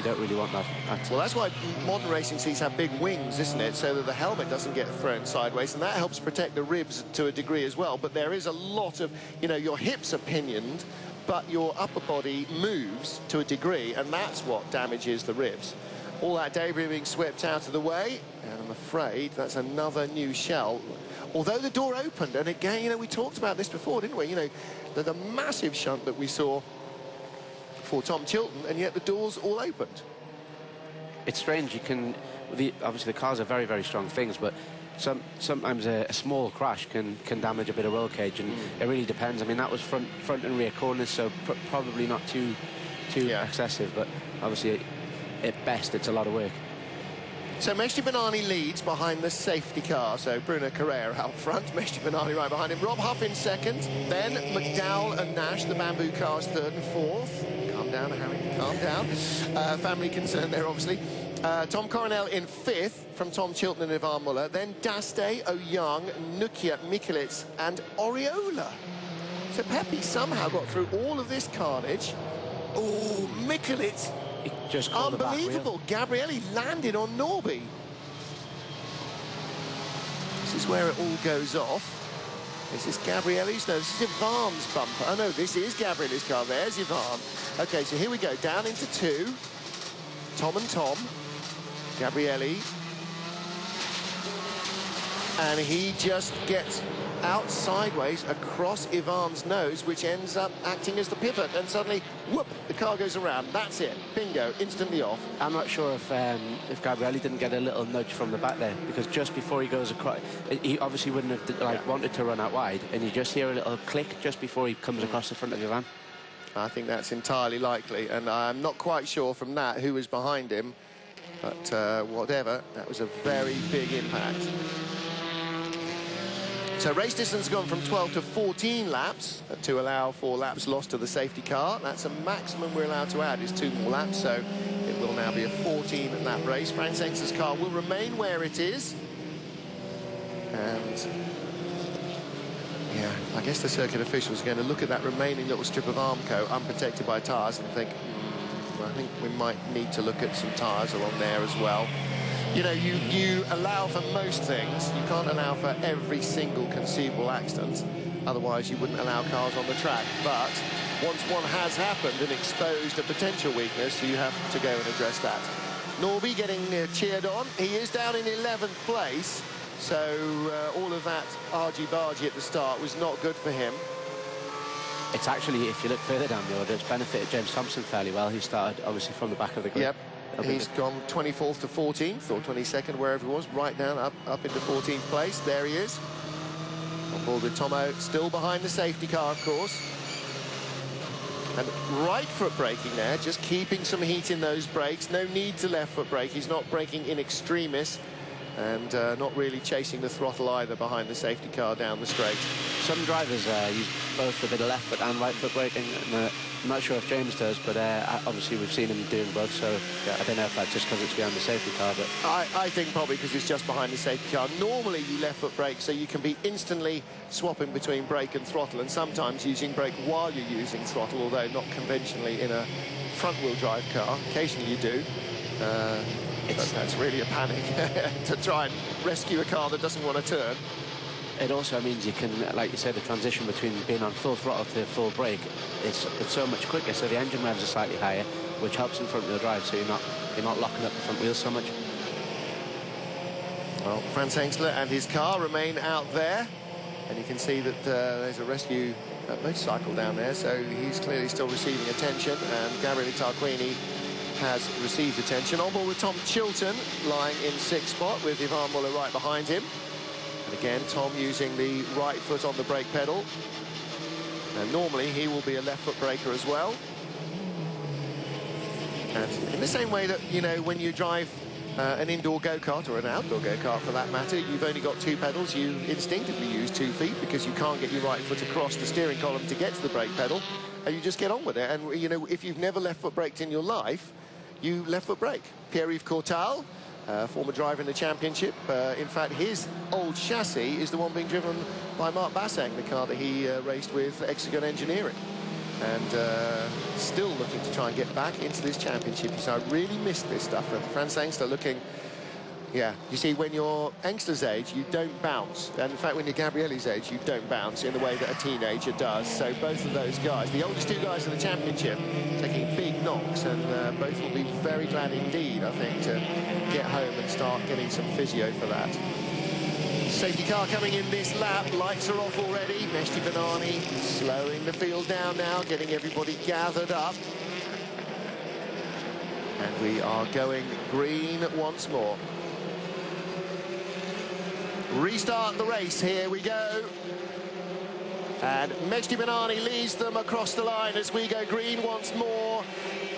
Speaker 5: don't really want that.
Speaker 2: Well, that's why modern racing seats have big wings, isn't it? So that the helmet doesn't get thrown sideways, and that helps protect the ribs to a degree as well. But there is a lot of, you know, your hips are pinioned, but your upper body moves to a degree, and that's what damages the ribs. All that debris being swept out of the way, and I'm afraid that's another new shell. Although the door opened, and again, you know, we talked about this before, didn't we? You know, the massive shunt that we saw for Tom Chilton, and yet the doors all opened.
Speaker 5: It's strange. You can, obviously the cars are very, very strong things, but sometimes a small crash can damage a bit of roll cage, and it really depends. I mean, that was front and rear corners, so probably not too excessive, but obviously at best it's a lot of work.
Speaker 2: So Meshti Banani leads behind the safety car. So Bruno Carrera out front, Meshti Banani right behind him. Rob Huff in second, then McDowell and Nash, the Bamboo cars, third and fourth. Calm down, Harry, calm down. Family concern there, obviously. Tom Coronel in fifth from Tom Chilton and Ivan Muller. Then Daste, O'Young, Nukia, Mikulits and Oriola. So Pepe somehow got through all of this carnage. Oh, Mikulits.
Speaker 5: Just
Speaker 2: unbelievable. Gabrielli landed on Norby. This is where it all goes off. Is this Gabrielli's? No, this is Ivan's bumper. Oh, no, this is Gabrielli's car. There's Ivan. OK, so here we go. Down into two. Tom and Tom. Gabrielli. And he just gets out sideways across Ivan's nose, which ends up acting as the pivot, and suddenly, whoop, the car goes around. That's it. Bingo, instantly off.
Speaker 5: I'm not sure if Gabrielli didn't get a little nudge from the back there, because just before he goes across, he obviously wouldn't have wanted to run out wide, and you just hear a little click just before he comes across the front of Ivan.
Speaker 2: I think that's entirely likely, and I'm not quite sure from that who was behind him, but whatever, that was a very big impact. So race distance has gone from 12 to 14 laps to allow 4 laps lost to the safety car. That's a maximum we're allowed to add is 2 more laps, so it will now be a 14-lap race. Frank Sengster's car will remain where it is. And yeah, I guess the circuit officials are going to look at that remaining little strip of Armco unprotected by tyres and think, I think we might need to look at some tyres along there as well. You know, you allow for most things. You can't allow for every single conceivable accident. Otherwise, you wouldn't allow cars on the track. But once one has happened and exposed a potential weakness, you have to go and address that. Norby getting cheered on. He is down in 11th place. So all of that argy-bargy at the start was not good for him.
Speaker 5: It's actually, if you look further down the order, it's benefited James Thompson fairly well. He started, obviously, from the back of the grid.
Speaker 2: Yep. He's gone 24th to 14th, or 22nd, wherever he was, right down, up into 14th place. There he is. On board with Tomo, still behind the safety car, of course. And right foot braking there, just keeping some heat in those brakes. No need to left foot brake. He's not braking in extremis, and not really chasing the throttle either behind the safety car down the straight.
Speaker 5: Some drivers use both a bit of left foot and right foot braking. And, I'm not sure if James does, but obviously we've seen him doing both, so I don't know if that's just because it's behind the safety car. But
Speaker 2: I think probably because it's just behind the safety car. Normally you left foot brake, so you can be instantly swapping between brake and throttle, and sometimes using brake while you're using throttle, although not conventionally in a front-wheel drive car. Occasionally you do. But that's really a panic to try and rescue a car that doesn't want to turn.
Speaker 5: It also means you can, like you said, the transition between being on full throttle to full brake, it's so much quicker. So the engine revs are slightly higher, which helps in front-wheel drive. So you're not locking up the front wheels so much.
Speaker 2: Well, Franz Hengstler and his car remain out there, and you can see that there's a rescue motorcycle down there. So he's clearly still receiving attention, and Gabriele Tarquini has received attention. On board with Tom Chilton, lying in 6th spot with Ivan Muller right behind him. And again, Tom using the right foot on the brake pedal. And normally he will be a left foot braker as well. And in the same way that, you know, when you drive an indoor go-kart or an outdoor go-kart for that matter, you've only got 2 pedals, you instinctively use 2 feet because you can't get your right foot across the steering column to get to the brake pedal, and you just get on with it. And, you know, if you've never left foot braked in your life, you left foot brake. Pierre-Yves Cortal former driver in the championship. In fact, his old chassis is the one being driven by Mark Bassang, the car that he raced with Hexagon Engineering. And still looking to try and get back into this championship. So I really missed this stuff. Franz Engster looking... Yeah, you see, when you're Engster's age, you don't bounce. And in fact, when you're Gabrielli's age, you don't bounce in the way that a teenager does. So both of those guys, the oldest two guys in the championship, taking big knocks, and both will be very glad indeed, I think, to get home and start getting some physio for that. Safety car coming in this lap. Lights are off already. Mehdi Banani slowing the field down now, getting everybody gathered up. And we are going green once more. Restart the race, here we go. And Mehdi Banani leads them across the line as we go green once more.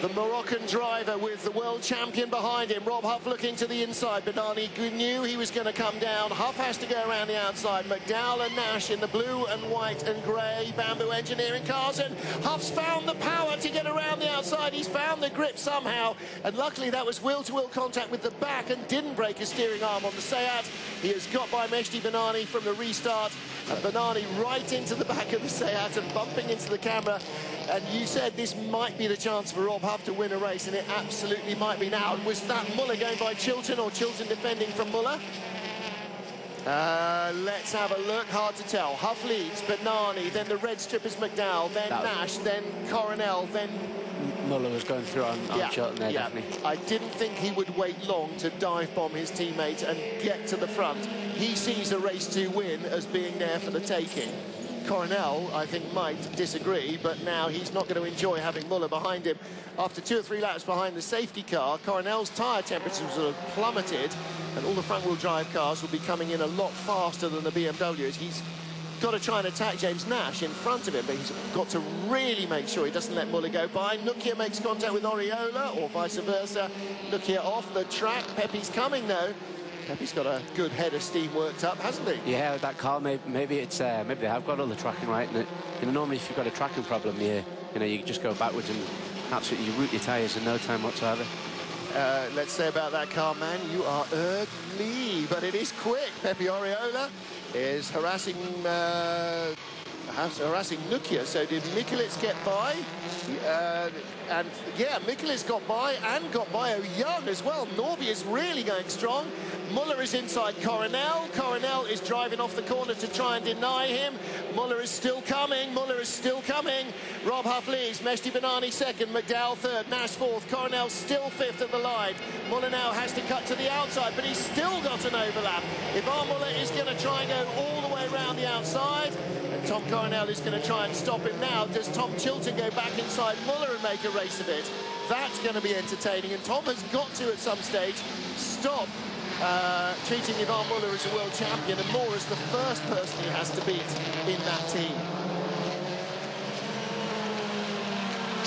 Speaker 2: The Moroccan driver with the world champion behind him. Rob Huff looking to the inside. Banani knew he was going to come down. Huff has to go around the outside. McDowell and Nash in the blue and white and grey Bamboo Engineering cars. And Huff's found the power to get around the outside. He's found the grip somehow. And luckily that was will-to-will contact with the back and didn't break his steering arm on the Seat. He has got by Mehdi Banani from the restart. And Banani right into the back of the Seat and bumping into the camera. And you said this might be the chance for Rob Huff to win a race, and it absolutely might be now. Was that Muller going by Chilton, or Chilton defending from Muller? Let's have a look. Hard to tell. Huff leads, Banani, then the red strip is McDowell, then Nash, then Coronel, then...
Speaker 5: Muller was going through on Chilton there, definitely.
Speaker 2: I didn't think he would wait long to dive bomb his teammate and get to the front. He sees a race to win as being there for the taking. Coronel, I think, might disagree, but now he's not going to enjoy having Muller behind him. After 2 or 3 laps behind the safety car, Coronel's tyre temperatures have plummeted, and all the front-wheel drive cars will be coming in a lot faster than the BMWs. He's got to try and attack James Nash in front of him, but he's got to really make sure he doesn't let Muller go by. Nukia makes contact with Oriola, or vice versa. Nukia off the track. Pepe's coming, though. Pepe's got a good head of steam worked up, hasn't he?
Speaker 5: Yeah, that car, maybe it's maybe they have got all the tracking right. And you know, normally if you've got a tracking problem, you just go backwards and absolutely root your tyres in no time whatsoever.
Speaker 2: Let's say about that car, man, you are ugly, but it is quick. Pepe Oriola is harassing Nukia. So did Mikulits get by? And yeah, Mikulits got by and got by Young as well. Norby is really going strong. Muller is inside Coronel. Coronel is driving off the corner to try and deny him. Muller is still coming. Muller is still coming. Rob Huff leads. Mehdi Banani second. McDowell third. Nash fourth. Coronel still fifth at the line. Muller now has to cut to the outside, but he's still got an overlap. Ivan Muller is going to try and go all the way around the outside. And Tom Coronel is going to try and stop him now. Does Tom Chilton go back inside Muller and make a race of it? That's going to be entertaining. And Tom has got to, at some stage, stop treating Ivan Muller as a world champion and more as the first person he has to beat in that team.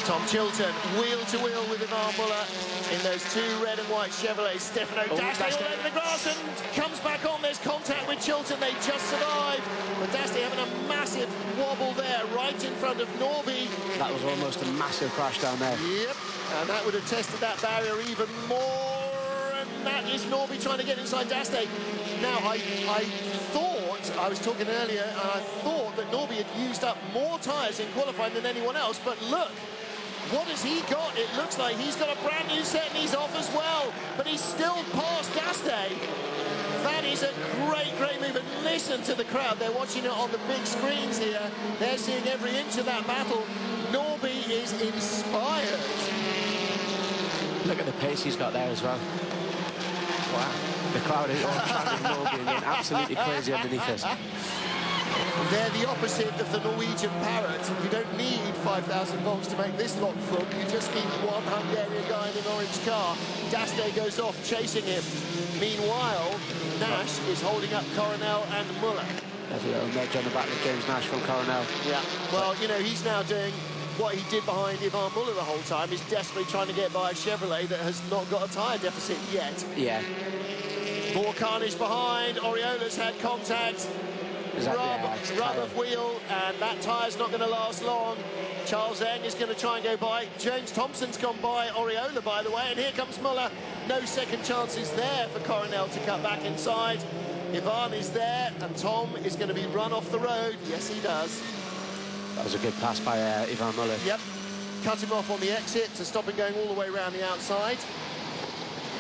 Speaker 2: Tom Chilton, wheel to wheel with Ivan Muller in those 2 red and white Chevrolets. Stefano Daste all over the grass and comes back on. There's contact with Chilton. They just survived. But Daste having a massive wobble there right in front of Norby.
Speaker 5: That was almost a massive crash down there.
Speaker 2: Yep, and that would have tested that barrier even more. And that is Norby trying to get inside Daste. Now, I thought, I was talking earlier, and I thought that Norby had used up more tyres in qualifying than anyone else. But look, what has he got? It looks like he's got a brand new set and he's off as well. But he's still past Daste. That is a great, great move. And listen to the crowd. They're watching it on the big screens here. They're seeing every inch of that battle. Norby is inspired.
Speaker 5: Look at the pace he's got there as well. Wow. The crowd is all chanting Norby and getting absolutely crazy underneath us.
Speaker 2: They're the opposite of the Norwegian Parrot. You don't need 5,000 volts to make this lot thump. You just need one Hungarian guy in an orange car. Daste goes off chasing him. Meanwhile, Nash is holding up Coronel and Muller.
Speaker 5: There's a little nudge on the back of James Nash from Coronel.
Speaker 2: Yeah, well, you know, he's now doing what he did behind Ivan Muller the whole time. He's desperately trying to get by a Chevrolet that has not got a tyre deficit yet.
Speaker 5: Yeah.
Speaker 2: More carnage behind. Oriola's had contact. Rub of wheel, and that tyre's not going to last long. Charles Eng is going to try and go by. James Thompson's gone by Oriola, by the way, and here comes Muller. No second chances there for Coronel to cut back inside. Ivan is there, and Tom is going to be run off the road. Yes, he does.
Speaker 5: That was a good pass by Ivan Muller.
Speaker 2: Yep. Cut him off on the exit to stop him going all the way around the outside.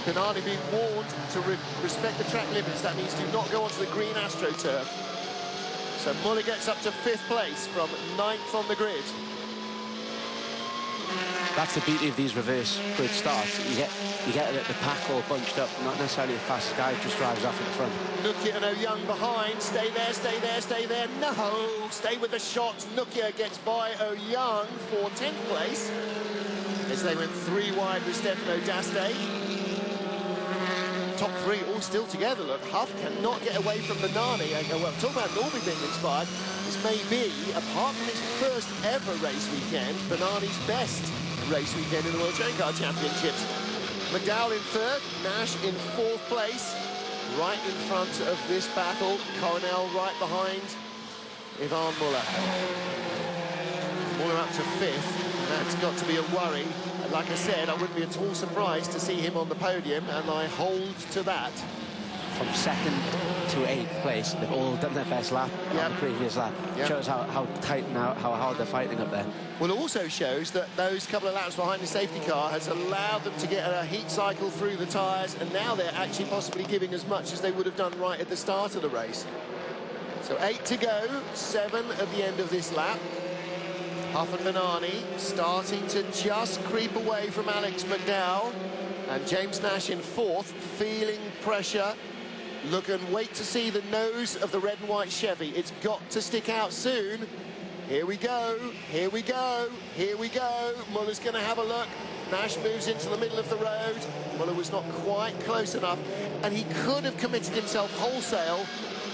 Speaker 2: Benani being warned to respect the track limits. That means do not go onto the green AstroTurf. So Muller gets up to 5th place from 9th on the grid.
Speaker 5: That's the beauty of these reverse grid starts. You get the pack all bunched up, not necessarily the fastest guy just drives off in front.
Speaker 2: Nukia and O'Young behind. Stay there, stay there, stay there. No! Stay with the shot. Nukia gets by O'Young for 10th place as they went 3 wide with Stefano D'Aste. Top 3 all still together. Look, Huff cannot get away from Benani. Well, talk about Norby being inspired. This may be, apart from his first ever race weekend, Benani's best race weekend in the World Touring Car Championships. McDowell in 3rd, Nash in 4th place. Right in front of this battle, Coronel right behind Ivan Muller. Muller up to 5th. That's got to be a worry. Like I said, I wouldn't be at all surprised to see him on the podium, and I hold to that.
Speaker 5: From 2nd to 8th place, they've all done their best lap on the previous lap. Shows how tight and how hard they're fighting up there.
Speaker 2: Well, it also shows that those couple of laps behind the safety car has allowed them to get a heat cycle through the tyres, and now they're actually possibly giving as much as they would have done right at the start of the race. So 8 to go, 7 at the end of this lap. Huff and Benani starting to just creep away from Alex McDowell, and James Nash in 4th, feeling pressure. Look and wait to see the nose of the red and white Chevy. It's got to stick out soon. Here we go, here we go, here we go. Muller's going to have a look. Nash moves into the middle of the road. Muller was not quite close enough, and he could have committed himself wholesale,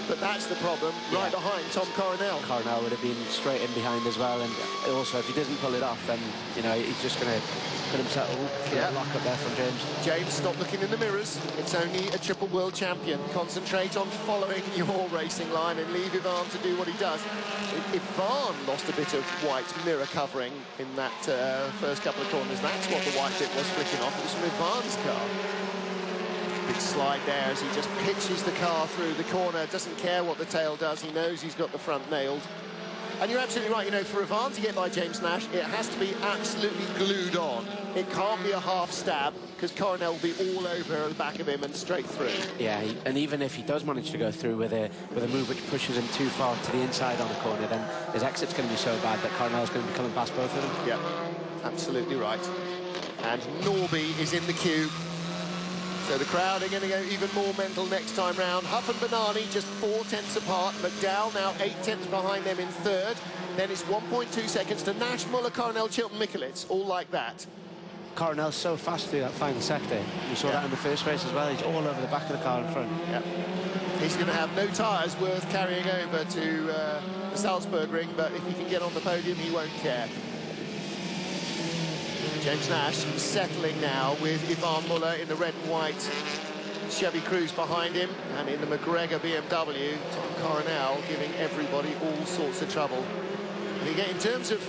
Speaker 2: but that's the problem, right behind Tom Coronel.
Speaker 5: Coronel would have been straight in behind as well, and also if he doesn't pull it off, then, you know, he's just going to put himself a lock up there from James.
Speaker 2: James, stop looking in the mirrors. It's only a triple world champion. Concentrate on following your racing line and leave Ivan to do what he does. Ivan lost a bit of white mirror covering in that first couple of corners. That's what the white bit was flicking off. It was from Ivan's car. Big slide there as he just pitches the car through the corner. Doesn't care what the tail does. He knows he's got the front nailed. And you're absolutely right, you know, for Ivan to get by James Nash, it has to be absolutely glued on. It can't be a half stab, because Coronel will be all over the back of him and straight through.
Speaker 5: Yeah, and even if he does manage to go through with a move which pushes him too far to the inside on the corner, then his exit's going to be so bad that Coronel's going to be coming past both of them.
Speaker 2: Yeah, absolutely right. And Norby is in the queue. So the crowd are going to go even more mental next time round. Huff and Benani just 4 tenths apart. McDowell now 8 tenths behind them in 3rd. Then it's 1.2 seconds to Nash, Muller, Coronel, Chilton, Mikulicz, all like that.
Speaker 5: Coronel's so fast through that final sector. You saw that in the first race as well. He's all over the back of the car in front.
Speaker 2: Yeah. He's going to have no tyres worth carrying over to the Salzburg ring, but if he can get on the podium, he won't care. James Nash settling now with Ivan Muller in the red and white Chevy Cruze behind him, and in the McGregor BMW, Tom Coronel giving everybody all sorts of trouble. And again, in terms of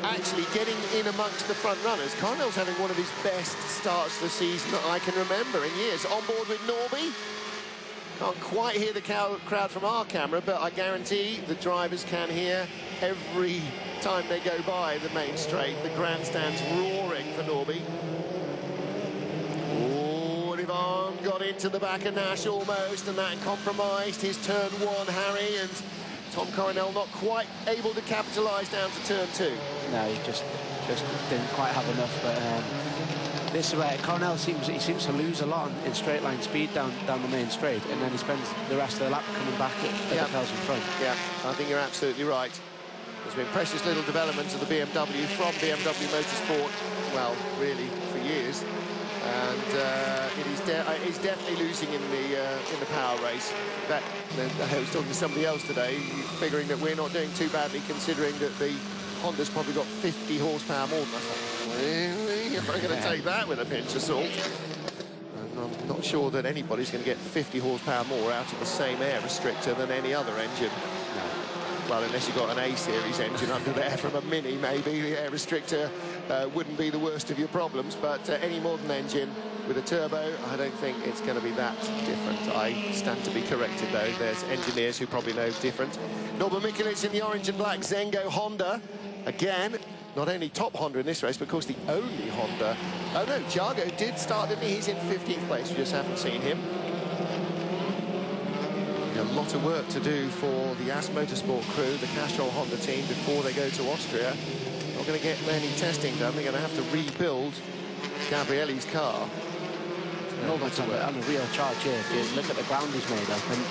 Speaker 2: actually getting in amongst the front runners, Coronel's having one of his best starts of the season that I can remember in years. On board with Norby. Can't quite hear the crowd from our camera, but I guarantee the drivers can hear every time they go by the main straight. The grandstand's roaring for Norby. Oh, and Ivan got into the back of Nash almost, and that compromised his turn 1, Harry, and Tom Coronel not quite able to capitalise down to turn 2.
Speaker 5: No, he just didn't quite have enough, but this is where Coronel seems to lose a lot in straight line speed down the main straight, and then he spends the rest of the lap coming back at the cars in front.
Speaker 2: Yeah, I think you're absolutely right. There's been precious little development of the BMW from BMW Motorsport, well, really, for years. And it is definitely losing in the power race. That, I was talking to somebody else today, figuring that we're not doing too badly, considering that the Honda's probably got 50 horsepower more than us. Really? I'm going to take that with a pinch of salt. And I'm not sure that anybody's going to get 50 horsepower more out of the same air restrictor than any other engine. Well, unless you've got an A-series engine under there from a Mini, maybe the air restrictor wouldn't be the worst of your problems. But any modern engine with a turbo, I don't think it's going to be that different. I stand to be corrected, though. There's engineers who probably know different. Norbert Mikulec in the orange and black Zengo Honda. Again, not only top Honda in this race, but of course the only Honda. Oh no, Thiago did start, didn't he? He's in 15th place. We just haven't seen him. A lot of work to do for the AS Motorsport crew, the Castrol Honda team, before they go to Austria. Not going to get any testing done. They're going to have to rebuild Gabrielli's car.
Speaker 5: Norbert's on a real charge here. If you look at the ground he's made up and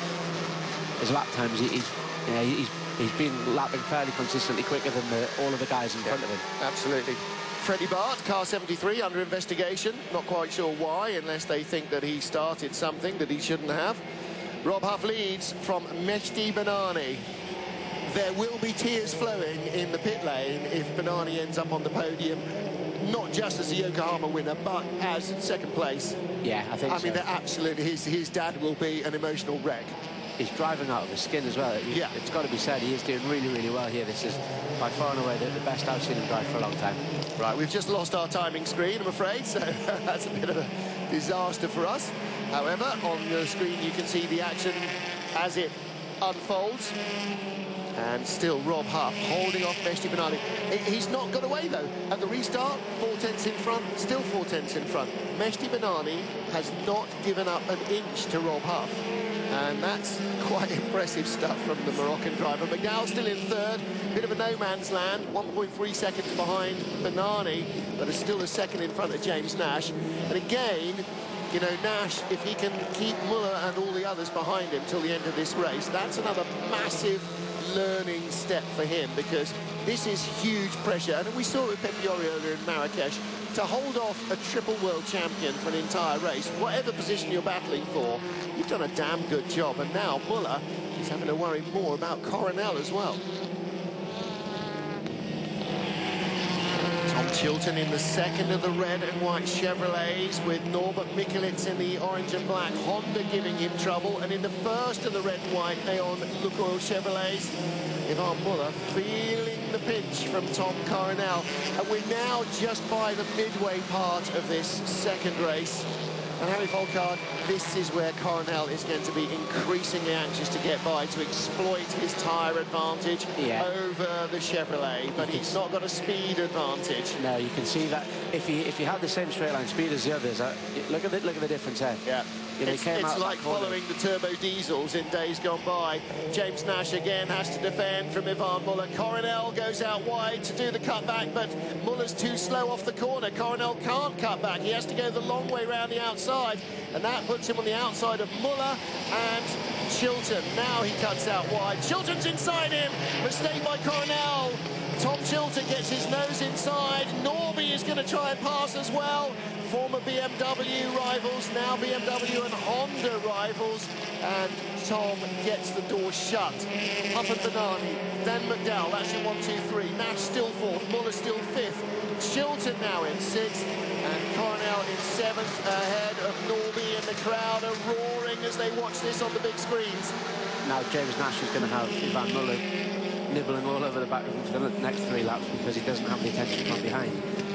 Speaker 5: his lap times, he's been lapping fairly consistently quicker than all of the guys in front of him.
Speaker 2: Absolutely. Freddie Bart, car 73, under investigation. Not quite sure why, unless they think that he started something that he shouldn't have. Rob Huff leads from Mehdi Banani. There will be tears flowing in the pit lane if Banani ends up on the podium, not just as a Yokohama winner, but as second place.
Speaker 5: Yeah, I think so.
Speaker 2: I mean, absolutely, his dad will be an emotional wreck.
Speaker 5: He's driving out of his skin as well.
Speaker 2: Yeah.
Speaker 5: It's got to be said, he is doing really, really well here. This is by far and away the best I've seen him drive for a long time. Right,
Speaker 2: we've just lost our timing screen, I'm afraid, so that's a bit of a disaster for us. However, on the screen you can see the action as it unfolds. And still Rob Huff holding off Mehdi Banani. He's not got away, though. At the restart, 4/10 in front, still 4/10 in front. Mehdi Banani has not given up an inch to Rob Huff. And that's quite impressive stuff from the Moroccan driver. McDowell still in third, bit of a no-man's land, 1.3 seconds behind Banani, but is still a second in front of James Nash. And again, you know, Nash, if he can keep Muller and all the others behind him till the end of this race, that's another massive learning step for him, because this is huge pressure. And we saw it with Pepiori earlier in Marrakesh. To hold off a triple world champion for an entire race, whatever position you're battling for, you've done a damn good job. And now Muller is having to worry more about Coronel as well. Tom Chilton in the second of the red and white Chevrolets, with Norbert Mikulec in the orange and black Honda giving him trouble. And in the first of the red and white Aeon Lukoil Chevrolets, Ivan Muller feeling the pinch from Tom Coronel. And we're now just by the midway part of this second race. And Harry Volkard, this is where Coronel is going to be increasingly anxious to get by, to exploit his tyre advantage over the Chevrolet, but he's not got a speed advantage.
Speaker 5: No, you can see that if he had the same straight line speed as the others, look at the difference there.
Speaker 2: Yeah.
Speaker 5: You know,
Speaker 2: it's like following the turbo diesels in days gone by. James Nash again has to defend from Ivan Muller. Coronel goes out wide to do the cutback, but Muller's too slow off the corner. Coronel can't cut back. He has to go the long way round the outside, and that puts him on the outside of Muller and Chilton. Now he cuts out wide. Chilton's inside him. Mistake by Coronel. Tom Chilton gets his nose inside. Norby is going to try and pass as well. Former BMW rivals, now BMW and Honda rivals. And Tom gets the door shut. Huff and Banani, then McDowell, that's your 1, 2, 3. Nash still fourth, Muller still fifth. Chilton now in sixth, and Coronel in seventh, ahead of Norby, and the crowd are roaring as they watch this on the big screens.
Speaker 5: Now James Nash is going to have Ivan Muller nibbling all over the back of him for the next 3 laps, because he doesn't have the attention from behind.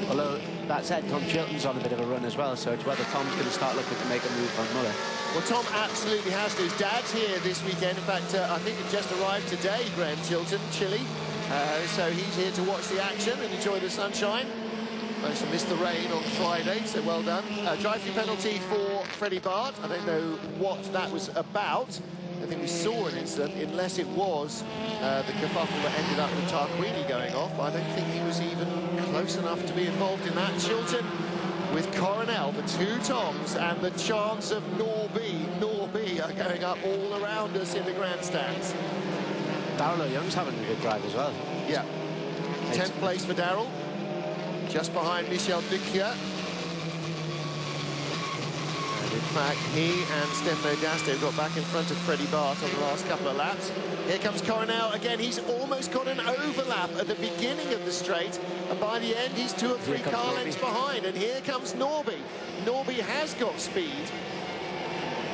Speaker 5: Although, that said, Tom Chilton's on a bit of a run as well, so it's whether Tom's going to start looking to make a move on Muller.
Speaker 2: Well, Tom absolutely has to. His dad's here this weekend. In fact, I think it just arrived today, Graham Chilton, Chile. So he's here to watch the action and enjoy the sunshine. Managed to miss the rain on Friday, so well done. Drive-through penalty for Freddie Bart. I don't know what that was about. I think we saw an incident, unless it was the kerfuffle that ended up with Tarquini going off. I don't think he was even close enough to be involved in that. Chilton with Coronel, the 2 Toms, and the chance of Norby are going up all around us in the grandstands.
Speaker 5: Darryl Young's having a good drive as well.
Speaker 2: Yeah. 10th place for Darryl, just behind Michel Ducchia. In fact, he and Stefano D'Asto got back in front of Freddie Bart on the last couple of laps. Here comes Coronel again. He's almost got an overlap at the beginning of the straight, and by the end he's 2 or 3 car lengths behind. And here comes Norby. Norby has got speed.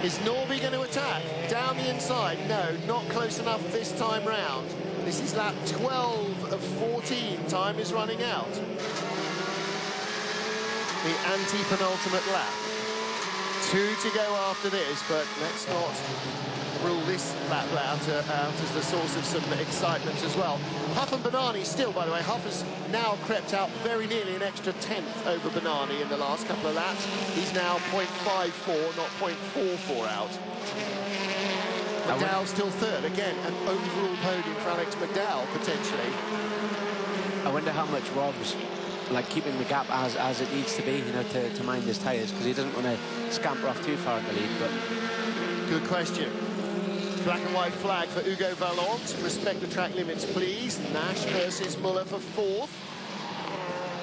Speaker 2: Is Norby going to attack? Down the inside? No, not close enough this time round. This is lap 12 of 14. Time is running out. The anti-penultimate lap. 2 to go after this, but let's not rule this lap out as the source of some excitement as well. Huff and Banani still, by the way, Huff has now crept out very nearly an extra 10th over Banani in the last couple of laps. He's now 0.54, not 0.44 out. McDowell still third. Again, an overall podium for Alex McDowell, potentially.
Speaker 5: I wonder how much Rob's like keeping the gap as it needs to be, you know, to mind his tyres, because he doesn't want to scamper off too far in the lead. But
Speaker 2: good question. Black and white flag for Hugo Vallant. Respect the track limits, please. Nash versus Muller for 4th.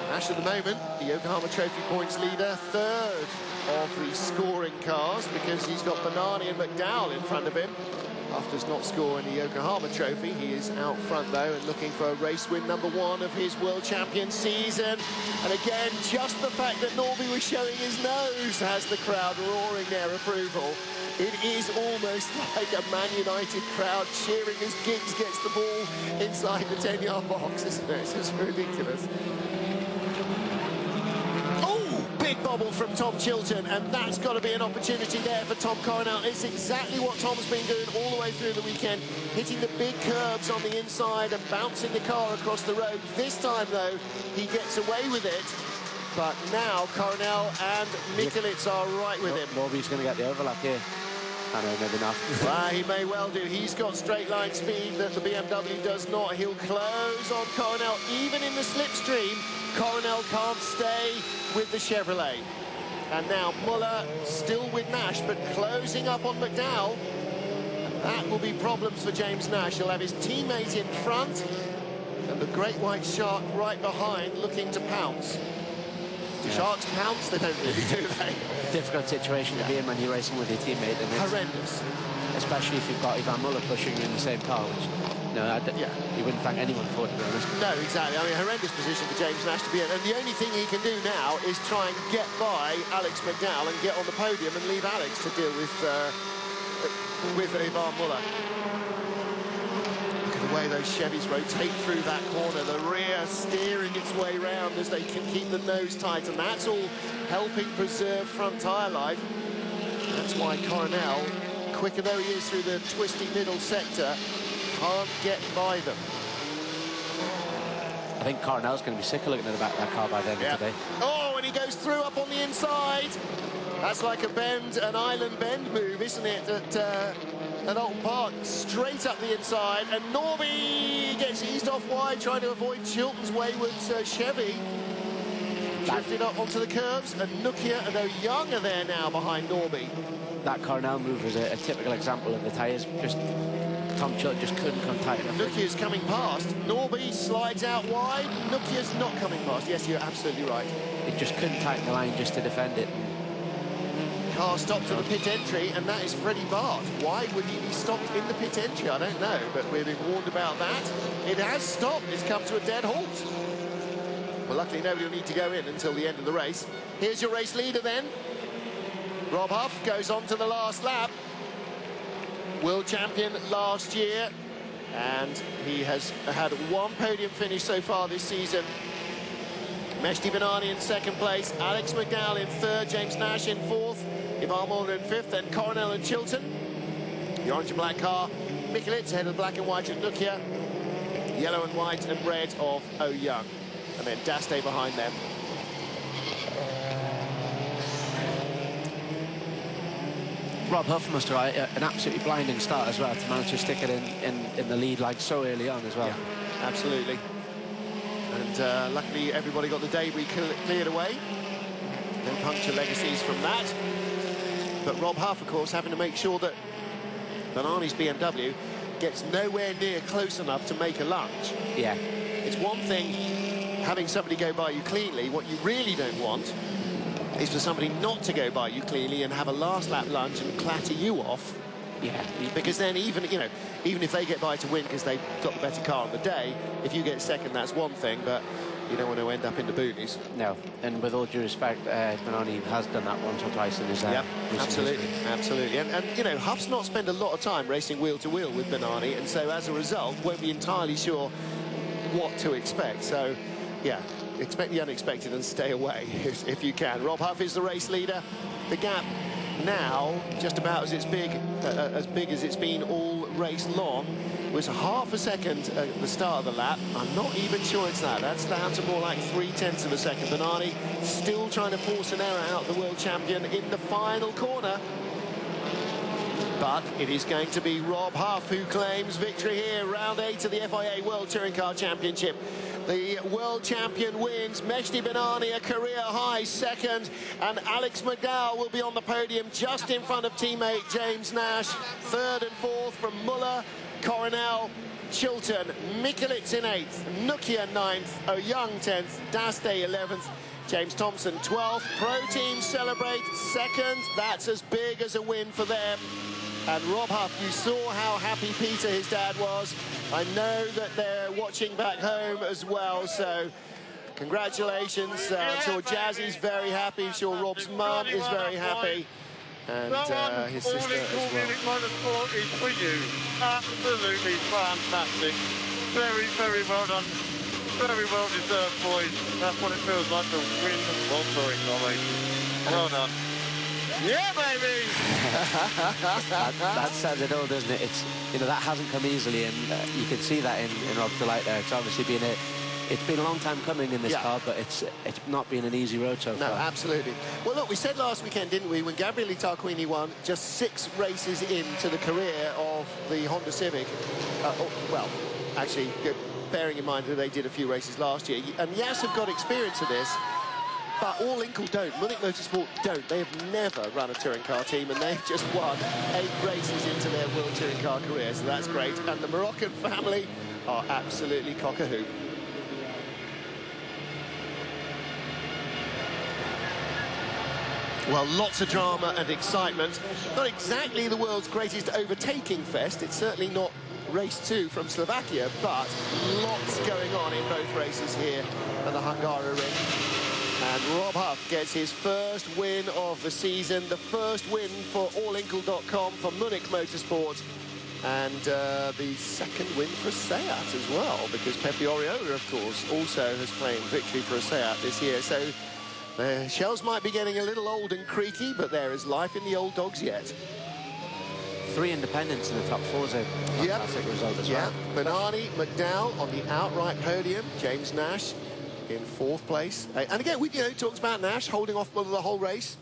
Speaker 2: Nash at the moment, the Yokohama Trophy points leader, 3rd of the scoring cars, because he's got Banani and McDowell in front of him. After not scoring the Yokohama Trophy, he is out front though and looking for a race win number 1 of his World Champion season. And again, just the fact that Norby was showing his nose has the crowd roaring their approval. It is almost like a Man United crowd cheering as Giggs gets the ball inside the 10-yard box, isn't it? It's just ridiculous. Big bobble from Tom Chilton, and that's got to be an opportunity there for Tom Coronel. It's exactly what Tom's been doing all the way through the weekend, hitting the big curves on the inside and bouncing the car across the road. This time, though, he gets away with it. But now Coronel and Mikulits are right with him.
Speaker 5: Norby's going to get the overlap here. I know, maybe not.
Speaker 2: Well, he may well do. He's got straight line speed that the BMW does not. He'll close on Coronel. Even in the slipstream, Coronel can't stay with the Chevrolet. And now Muller still with Nash, but closing up on McDowell. And that will be problems for James Nash. He'll have his teammate in front and the great white shark right behind, looking to pounce. Do sharks pounce? They don't really, do they?
Speaker 5: Difficult situation to be in when you're racing with your teammate. And
Speaker 2: horrendous.
Speaker 5: Especially if you've got Ivan Muller pushing you in the same car, which, no, you wouldn't thank anyone for it, to be honest.
Speaker 2: No, exactly. I mean, horrendous position for James Nash to be in. And the only thing he can do now is try and get by Alex McDowell and get on the podium and leave Alex to deal with Ivan Muller. The way those Chevys rotate through that corner, the rear steering its way round as they can keep the nose tight, and that's all helping preserve front tyre life. That's why Coronel, quicker though he is through the twisty middle sector, can't get by them.
Speaker 5: I think Coronel's going to be sick of looking at the back of that car by the end of today.
Speaker 2: Oh, and he goes through up on the inside. That's like an island bend move, isn't it, at Alton Park, straight up the inside, and Norby gets eased off wide, trying to avoid Chilton's wayward Chevy. Drifted up onto the curves, and Nukia and O'Young are there now behind Norby.
Speaker 5: That Coronel move was a typical example of the tyres. Just Tom Chilton just couldn't come tight enough.
Speaker 2: Nukia's coming past. Norby slides out wide. Nukia's not coming past. Yes, you're absolutely right.
Speaker 5: He just couldn't tighten the line just to defend it.
Speaker 2: Car stopped at the pit entry, and that is Freddie Bart. Why would he be stopped in the pit entry? I don't know, but we've been warned about that. It has stopped. It's come to a dead halt. Well, luckily nobody will need to go in until the end of the race. Here's your race leader then. Rob Huff goes on to the last lap. World champion last year, and he has had 1 podium finish so far this season. Mehdi Banani in 2nd place, Alex McDowell in 3rd, James Nash in 4th, Ivan Muller in 5th, then Coronel and Chilton. The orange and black car, Mikulits ahead of the black and white at Nukia, yellow and white and red of O'Young, and then Daste behind them.
Speaker 5: Rob Huff must have an absolutely blinding start as well to manage to stick it in the lead like so early on as well.
Speaker 2: Yeah, absolutely. And luckily everybody got the debris cleared away. No puncture legacies from that. But Rob Huff, of course, having to make sure that Banani's BMW gets nowhere near close enough to make a lunge.
Speaker 5: Yeah.
Speaker 2: It's one thing having somebody go by you cleanly. What you really don't want is for somebody not to go by you cleanly and have a last lap lunge and clatter you off.
Speaker 5: Yeah.
Speaker 2: Because then even if they get by to win because they've got the better car on the day, if you get second, that's one thing. But You don't want to end up in the boonies.
Speaker 5: No, and with all due respect, Benani has done that once or twice in his
Speaker 2: Yeah,
Speaker 5: recent
Speaker 2: absolutely,
Speaker 5: history.
Speaker 2: absolutely. And, you know, Huff's not spent a lot of time racing wheel-to-wheel with Benani, and so as a result, won't be entirely sure what to expect. So, yeah, expect the unexpected and stay away if you can. Rob Huff is the race leader. The gap now, just about as big as it's been all race long, was half a second at the start of the lap. I'm not even sure it's that. That's down to more like 0.3 of a second. Benani still trying to force an error out, the world champion, in the final corner. But it is going to be Rob Huff who claims victory here. Round 8 of the FIA World Touring Car Championship. The world champion wins. Mehdi Benani, a career-high second. And Alex McDowell will be on the podium just in front of teammate James Nash. Third and fourth from Muller, Coronel, Chilton, Mikulits in 8th, Nukia 9th, O'Young 10th, Daste 11th, James Thompson 12th. Pro teams celebrate second. That's as big as a win for them. And Rob Huff, you saw how happy Peter, his dad, was. I know that they're watching back home as well, so congratulations. I'm sure Jazzy's very happy. I'm sure Rob's mum is very happy. And his sister as well.
Speaker 18: Motorsport is for you. Absolutely fantastic. Very, very well done. Very well deserved, boys. That's what it feels like to win the World Touring Car race. Well done. Yeah, baby!
Speaker 5: that says it all, doesn't it? It's, you know, that hasn't come easily, and you can see that in Rob's delight there. It's obviously been it's been a long time coming in this car, but it's not been an easy road so far.
Speaker 2: No, absolutely. Well, look, we said last weekend, didn't we, when Gabriele Tarquini won, just 6 races into the career of the Honda Civic. Well, actually, bearing in mind that they did a few races last year, and Yas have got experience of this. But All Inkle don't. Munich Motorsport don't. They have never run a touring car team, and they've just won 8 races into their World Touring Car career, so that's great. And the Moroccan family are absolutely cock-a-hoop. Well, lots of drama and excitement. Not exactly the world's greatest overtaking fest. It's certainly not race 2 from Slovakia, but lots going on in both races here at the Hungary Ring. And Rob Huff gets his first win of the season, the first win for allinkle.com for Munich Motorsport, and the second win for Seat as well, because Pepe Oriola, of course, also has claimed victory for a Seat this year. So the shells might be getting a little old and creaky, but there is life in the old dogs yet.
Speaker 5: 3 independents in the top 4 is a fantastic result as well.
Speaker 2: Benani, McDowell on the outright podium, James Nash in 4th place. And again, we talked about Nash holding off the whole race.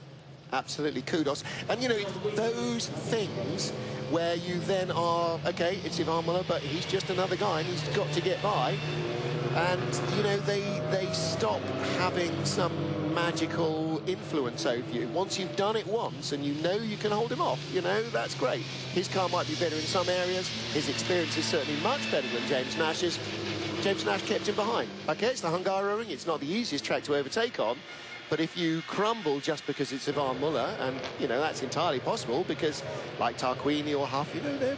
Speaker 2: Absolutely kudos. And, you know, those things where you then are, OK, it's Ivan Muller, but he's just another guy and he's got to get by. And, you know, they stop having some magical influence over you. Once you've done it once and you know you can hold him off, you know, that's great. His car might be better in some areas. His experience is certainly much better than James Nash's. James Nash kept him behind. OK, it's the Hungary Ring. It's not the easiest track to overtake on. But if you crumble just because it's Ivan Muller, and, you know, that's entirely possible because, like Tarquini or Huff, you know, they're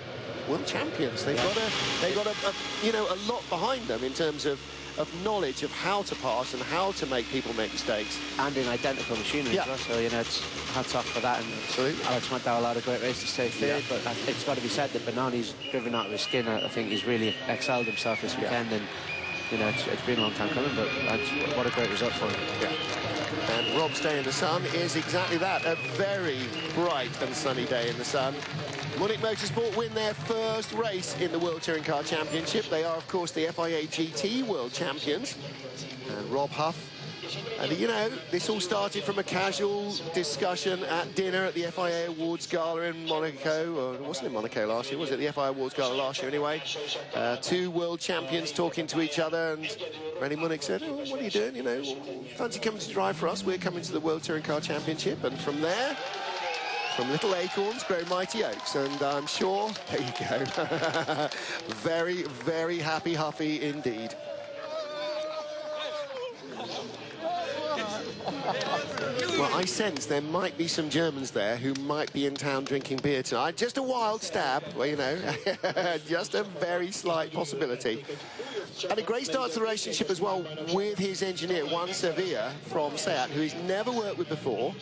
Speaker 2: world champions. They've got a lot behind them in terms of knowledge of how to pass and how to make people make mistakes.
Speaker 5: And in identical machinery as well, so, you know, it's hats off for that. And
Speaker 2: absolutely.
Speaker 5: Alex McDowell had a great race to stay third, but it's got to be said that Benani's driven out of his skin. I think he's really excelled himself this weekend, and, you know, it's been a long time coming, but what a great result for him.
Speaker 2: And Rob's day in the sun is exactly that, a very bright and sunny day in the sun. Munich Motorsport win their first race in the World Touring Car Championship. They are, of course, the FIA GT World Champions. And Rob Huff. And, you know, this all started from a casual discussion at dinner at the FIA Awards Gala in Monaco. Or it wasn't in Monaco last year, was it? The FIA Awards Gala last year, anyway. 2 world champions talking to each other. And Rennie Munich said, oh, what are you doing? You know, fancy coming to drive for us? We're coming to the World Touring Car Championship. And from there, from little acorns grow mighty oaks, and I'm sure, there you go, very, very happy Huffy indeed. Well, I sense there might be some Germans there who might be in town drinking beer tonight. Just a wild stab, well, you know, just a very slight possibility. Had a great start to the relationship as well with his engineer, Juan Sevilla from SEAT, who he's never worked with before.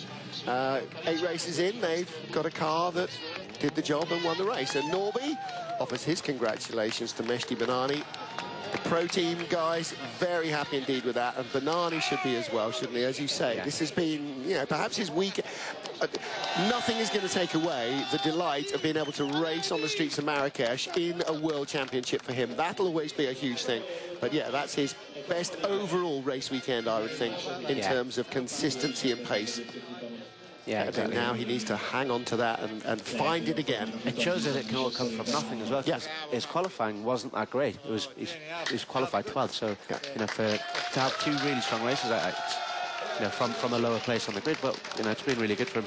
Speaker 2: 8 races in, they've got a car that did the job and won the race. And Norby offers his congratulations to Mehdi Banani. The pro team guys, very happy indeed with that, and Banani should be as well, shouldn't he? As you say, this has been, you know, perhaps his week. Nothing is going to take away the delight of being able to race on the streets of Marrakesh in a world championship for him. That'll always be a huge thing. But yeah, that's his best overall race weekend, I would think, in terms of consistency and pace.
Speaker 5: Yeah, exactly.
Speaker 2: Now he needs to hang on to that and find it again.
Speaker 5: It shows that it can all come from nothing as well. Yeah. His qualifying wasn't that great. It was he's qualified 12th, so you know, to have 2 really strong races, you know, from a lower place on the grid, but you know, it's been really good for him.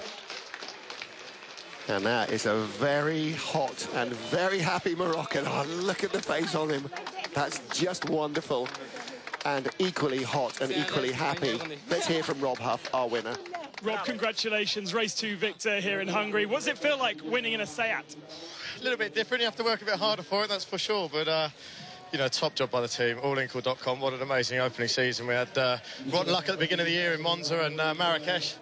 Speaker 2: And that is a very hot and very happy Moroccan. Oh, look at the face on him. That's just wonderful. And equally hot and equally happy. Let's hear from Rob Huff, our winner.
Speaker 3: Rob, congratulations, race 2 victor here in Hungary. What does it feel like winning in a SEAT?
Speaker 19: A little bit different. You have to work a bit harder for it, that's for sure. But, you know, top job by the team, allinkle.com. What an amazing opening season. We had rotten luck at the beginning of the year in Monza and Marrakesh.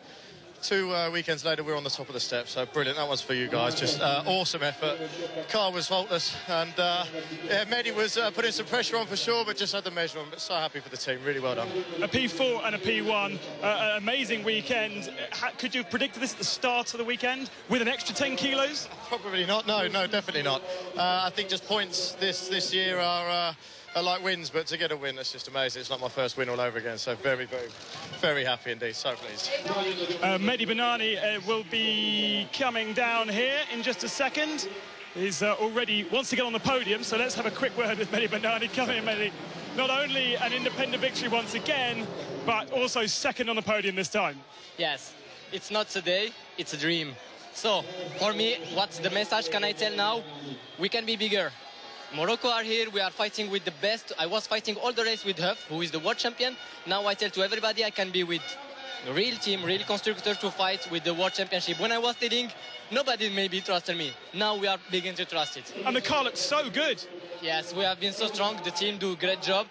Speaker 19: 2 weekends later, we're on the top of the steps, so brilliant. That one's for you guys. Just awesome effort. Car was faultless, and yeah, Mehdi was putting some pressure on for sure, but just had the measure on. But so happy for the team. Really well done.
Speaker 3: A P4 and a P1, an amazing weekend. Could you have predicted this at the start of the weekend with an extra 10 kilos?
Speaker 19: Probably not. No, definitely not. I think just points this year are like wins, but to get a win, that's just amazing. It's like my first win all over again, so very, very, very happy indeed. So pleased.
Speaker 3: Mehdi Banani will be coming down here in just a second. He's already wants to get on the podium, so let's have a quick word with Mehdi Banani. Come here, Mehdi. Not only an independent victory once again, but also second on the podium this time.
Speaker 20: Yes, it's not a day, it's a dream. So, for me, what's the message can I tell now? We can be bigger. Morocco are here, we are fighting with the best. I was fighting all the race with Huff, who is the world champion. Now I tell to everybody I can be with the real team, real constructor to fight with the world championship. When I was leading, nobody maybe trusted me. Now we are beginning to trust it.
Speaker 3: And the car looks so good.
Speaker 20: Yes, we have been so strong. The team do a great job.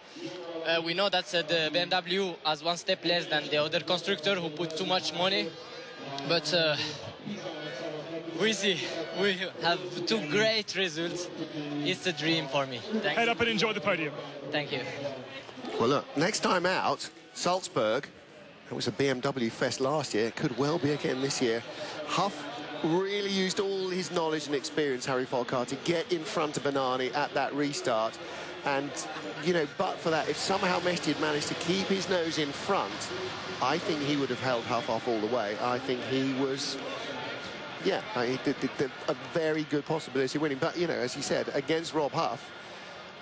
Speaker 20: We know that the BMW has 1 step less than the other constructor who put too much money. But we see, we have 2 great results. It's a dream for me. Thanks.
Speaker 3: Head up and enjoy the podium.
Speaker 20: Thank you.
Speaker 2: Well, look, next time out, Salzburg. It was a BMW Fest last year. It could well be again this year. Huff really used all his knowledge and experience, Harry Folkar, to get in front of Banani at that restart. And, you know, but for that, if somehow Mehdi had managed to keep his nose in front, I think he would have held Huff off all the way. I think he was... Yeah, he did a very good possibility of winning. But, you know, as he said, against Rob Huff,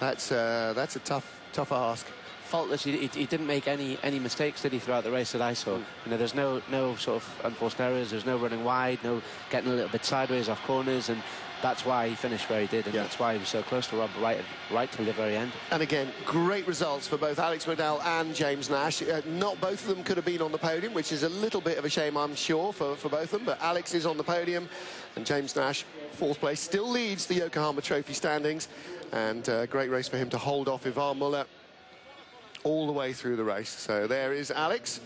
Speaker 2: that's a tough ask.
Speaker 5: Faultless. He didn't make any mistakes, did he, throughout the race that I saw? You know, there's no sort of unforced errors. There's no running wide, no getting a little bit sideways off corners, and that's why he finished where he did, and that's why he was so close to Rob right till the very end.
Speaker 2: And again, great results for both Alex Medal and James Nash. Not both of them could have been on the podium, which is a little bit of a shame, I'm sure, for both of them. But Alex is on the podium, and James Nash, 4th place, still leads the Yokohama Trophy standings. And great race for him to hold off Ivan Muller all the way through the race. So there is Alex,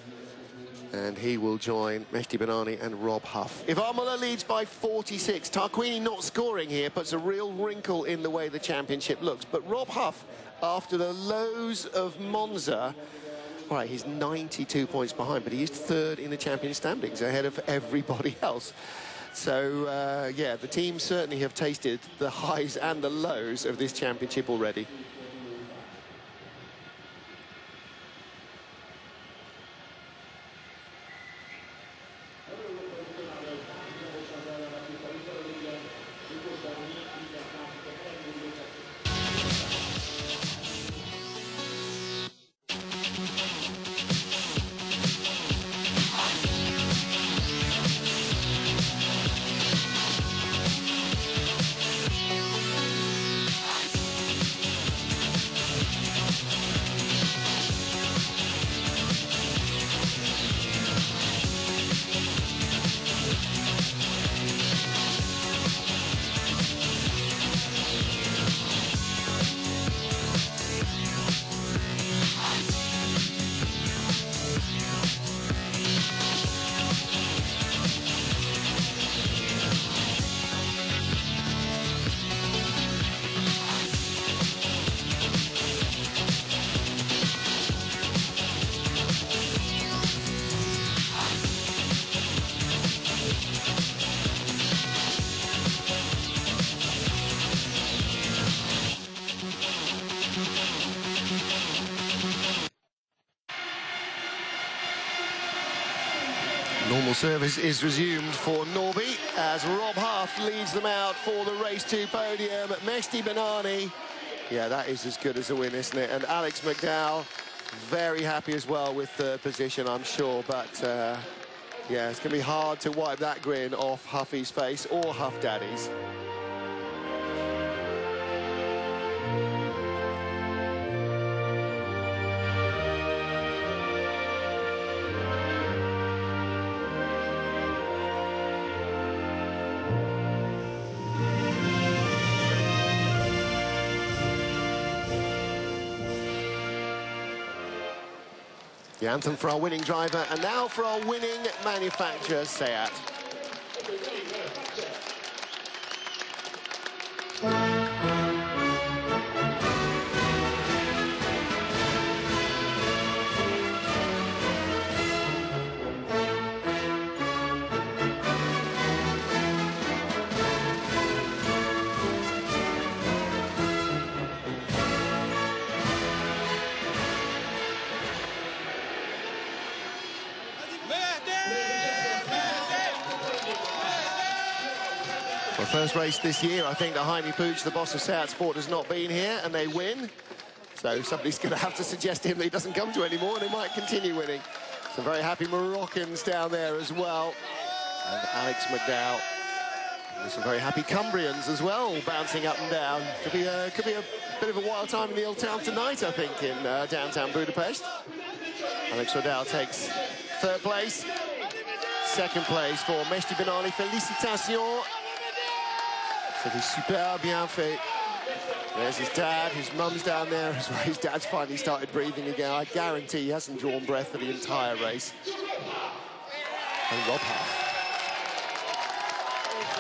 Speaker 2: and he will join Mehdi Banani and Rob Huff. Ivan Muller leads by 46. Tarquini not scoring here puts a real wrinkle in the way the championship looks. But Rob Huff, after the lows of Monza, all right, he's 92 points behind, but he is 3rd in the champion standings, ahead of everybody else. So, yeah, the team certainly have tasted the highs and the lows of this championship already. Normal service is resumed for Norby as Rob Huff leads them out for the race 2 podium. Mehdi Benani, yeah, that is as good as a win, isn't it? And Alex McDowell, very happy as well with third position, I'm sure. But, yeah, it's going to be hard to wipe that grin off Huffy's face or Huff Daddy's. The anthem for our winning driver, and now for our winning manufacturer, Seat. Well, first race this year, I think that Jaime Puig, the boss of Seat Sport, has not been here, and they win. So somebody's going to have to suggest to him that he doesn't come to anymore, and they might continue winning. Some very happy Moroccans down there as well. And Alex McDowell. There's some very happy Cumbrians as well, bouncing up and down. Could be a bit of a wild time in the old town tonight, I think, in downtown Budapest. Alex McDowell takes third place. Second place for Mehdi Benani. Félicitations. C'était super bien fait. There's his dad, his mum's down there as well. His dad's finally started breathing again. I guarantee he hasn't drawn breath for the entire race. And Rob Huff.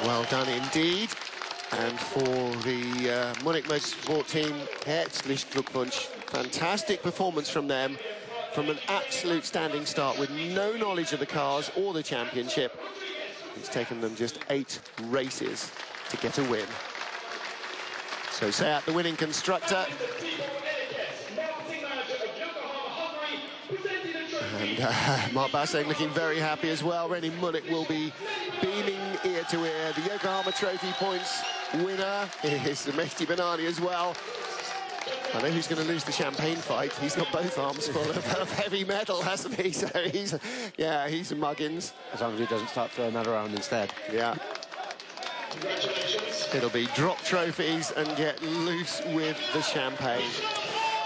Speaker 2: Well done indeed. And for the Munich Motorsport team, herzlich Glückwunsch. Fantastic performance from them. From an absolute standing start with no knowledge of the cars or the championship. It's taken them just 8 races to get a win. So Seat, the winning constructor. And Mark Basseng looking very happy as well. Rennie Munich will be beaming ear to ear. The Yokohama Trophy points winner is Mehdi Benani as well. I know who's going to lose the champagne fight. He's got both arms full of heavy metal, hasn't he? So he's a muggins.
Speaker 5: As long as he doesn't start throwing that around instead.
Speaker 2: Yeah. It'll be drop trophies and get loose with the champagne.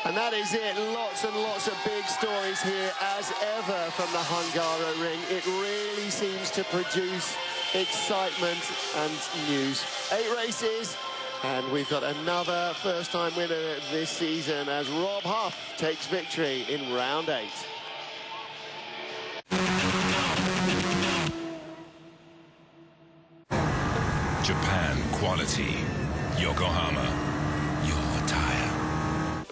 Speaker 2: And that is it. Lots and lots of big stories here, as ever, from the Hungaro ring. It really seems to produce excitement and news. 8 races, and we've got another first-time winner this season as Rob Huff takes victory in round 8.
Speaker 1: Japan quality. Yokohama.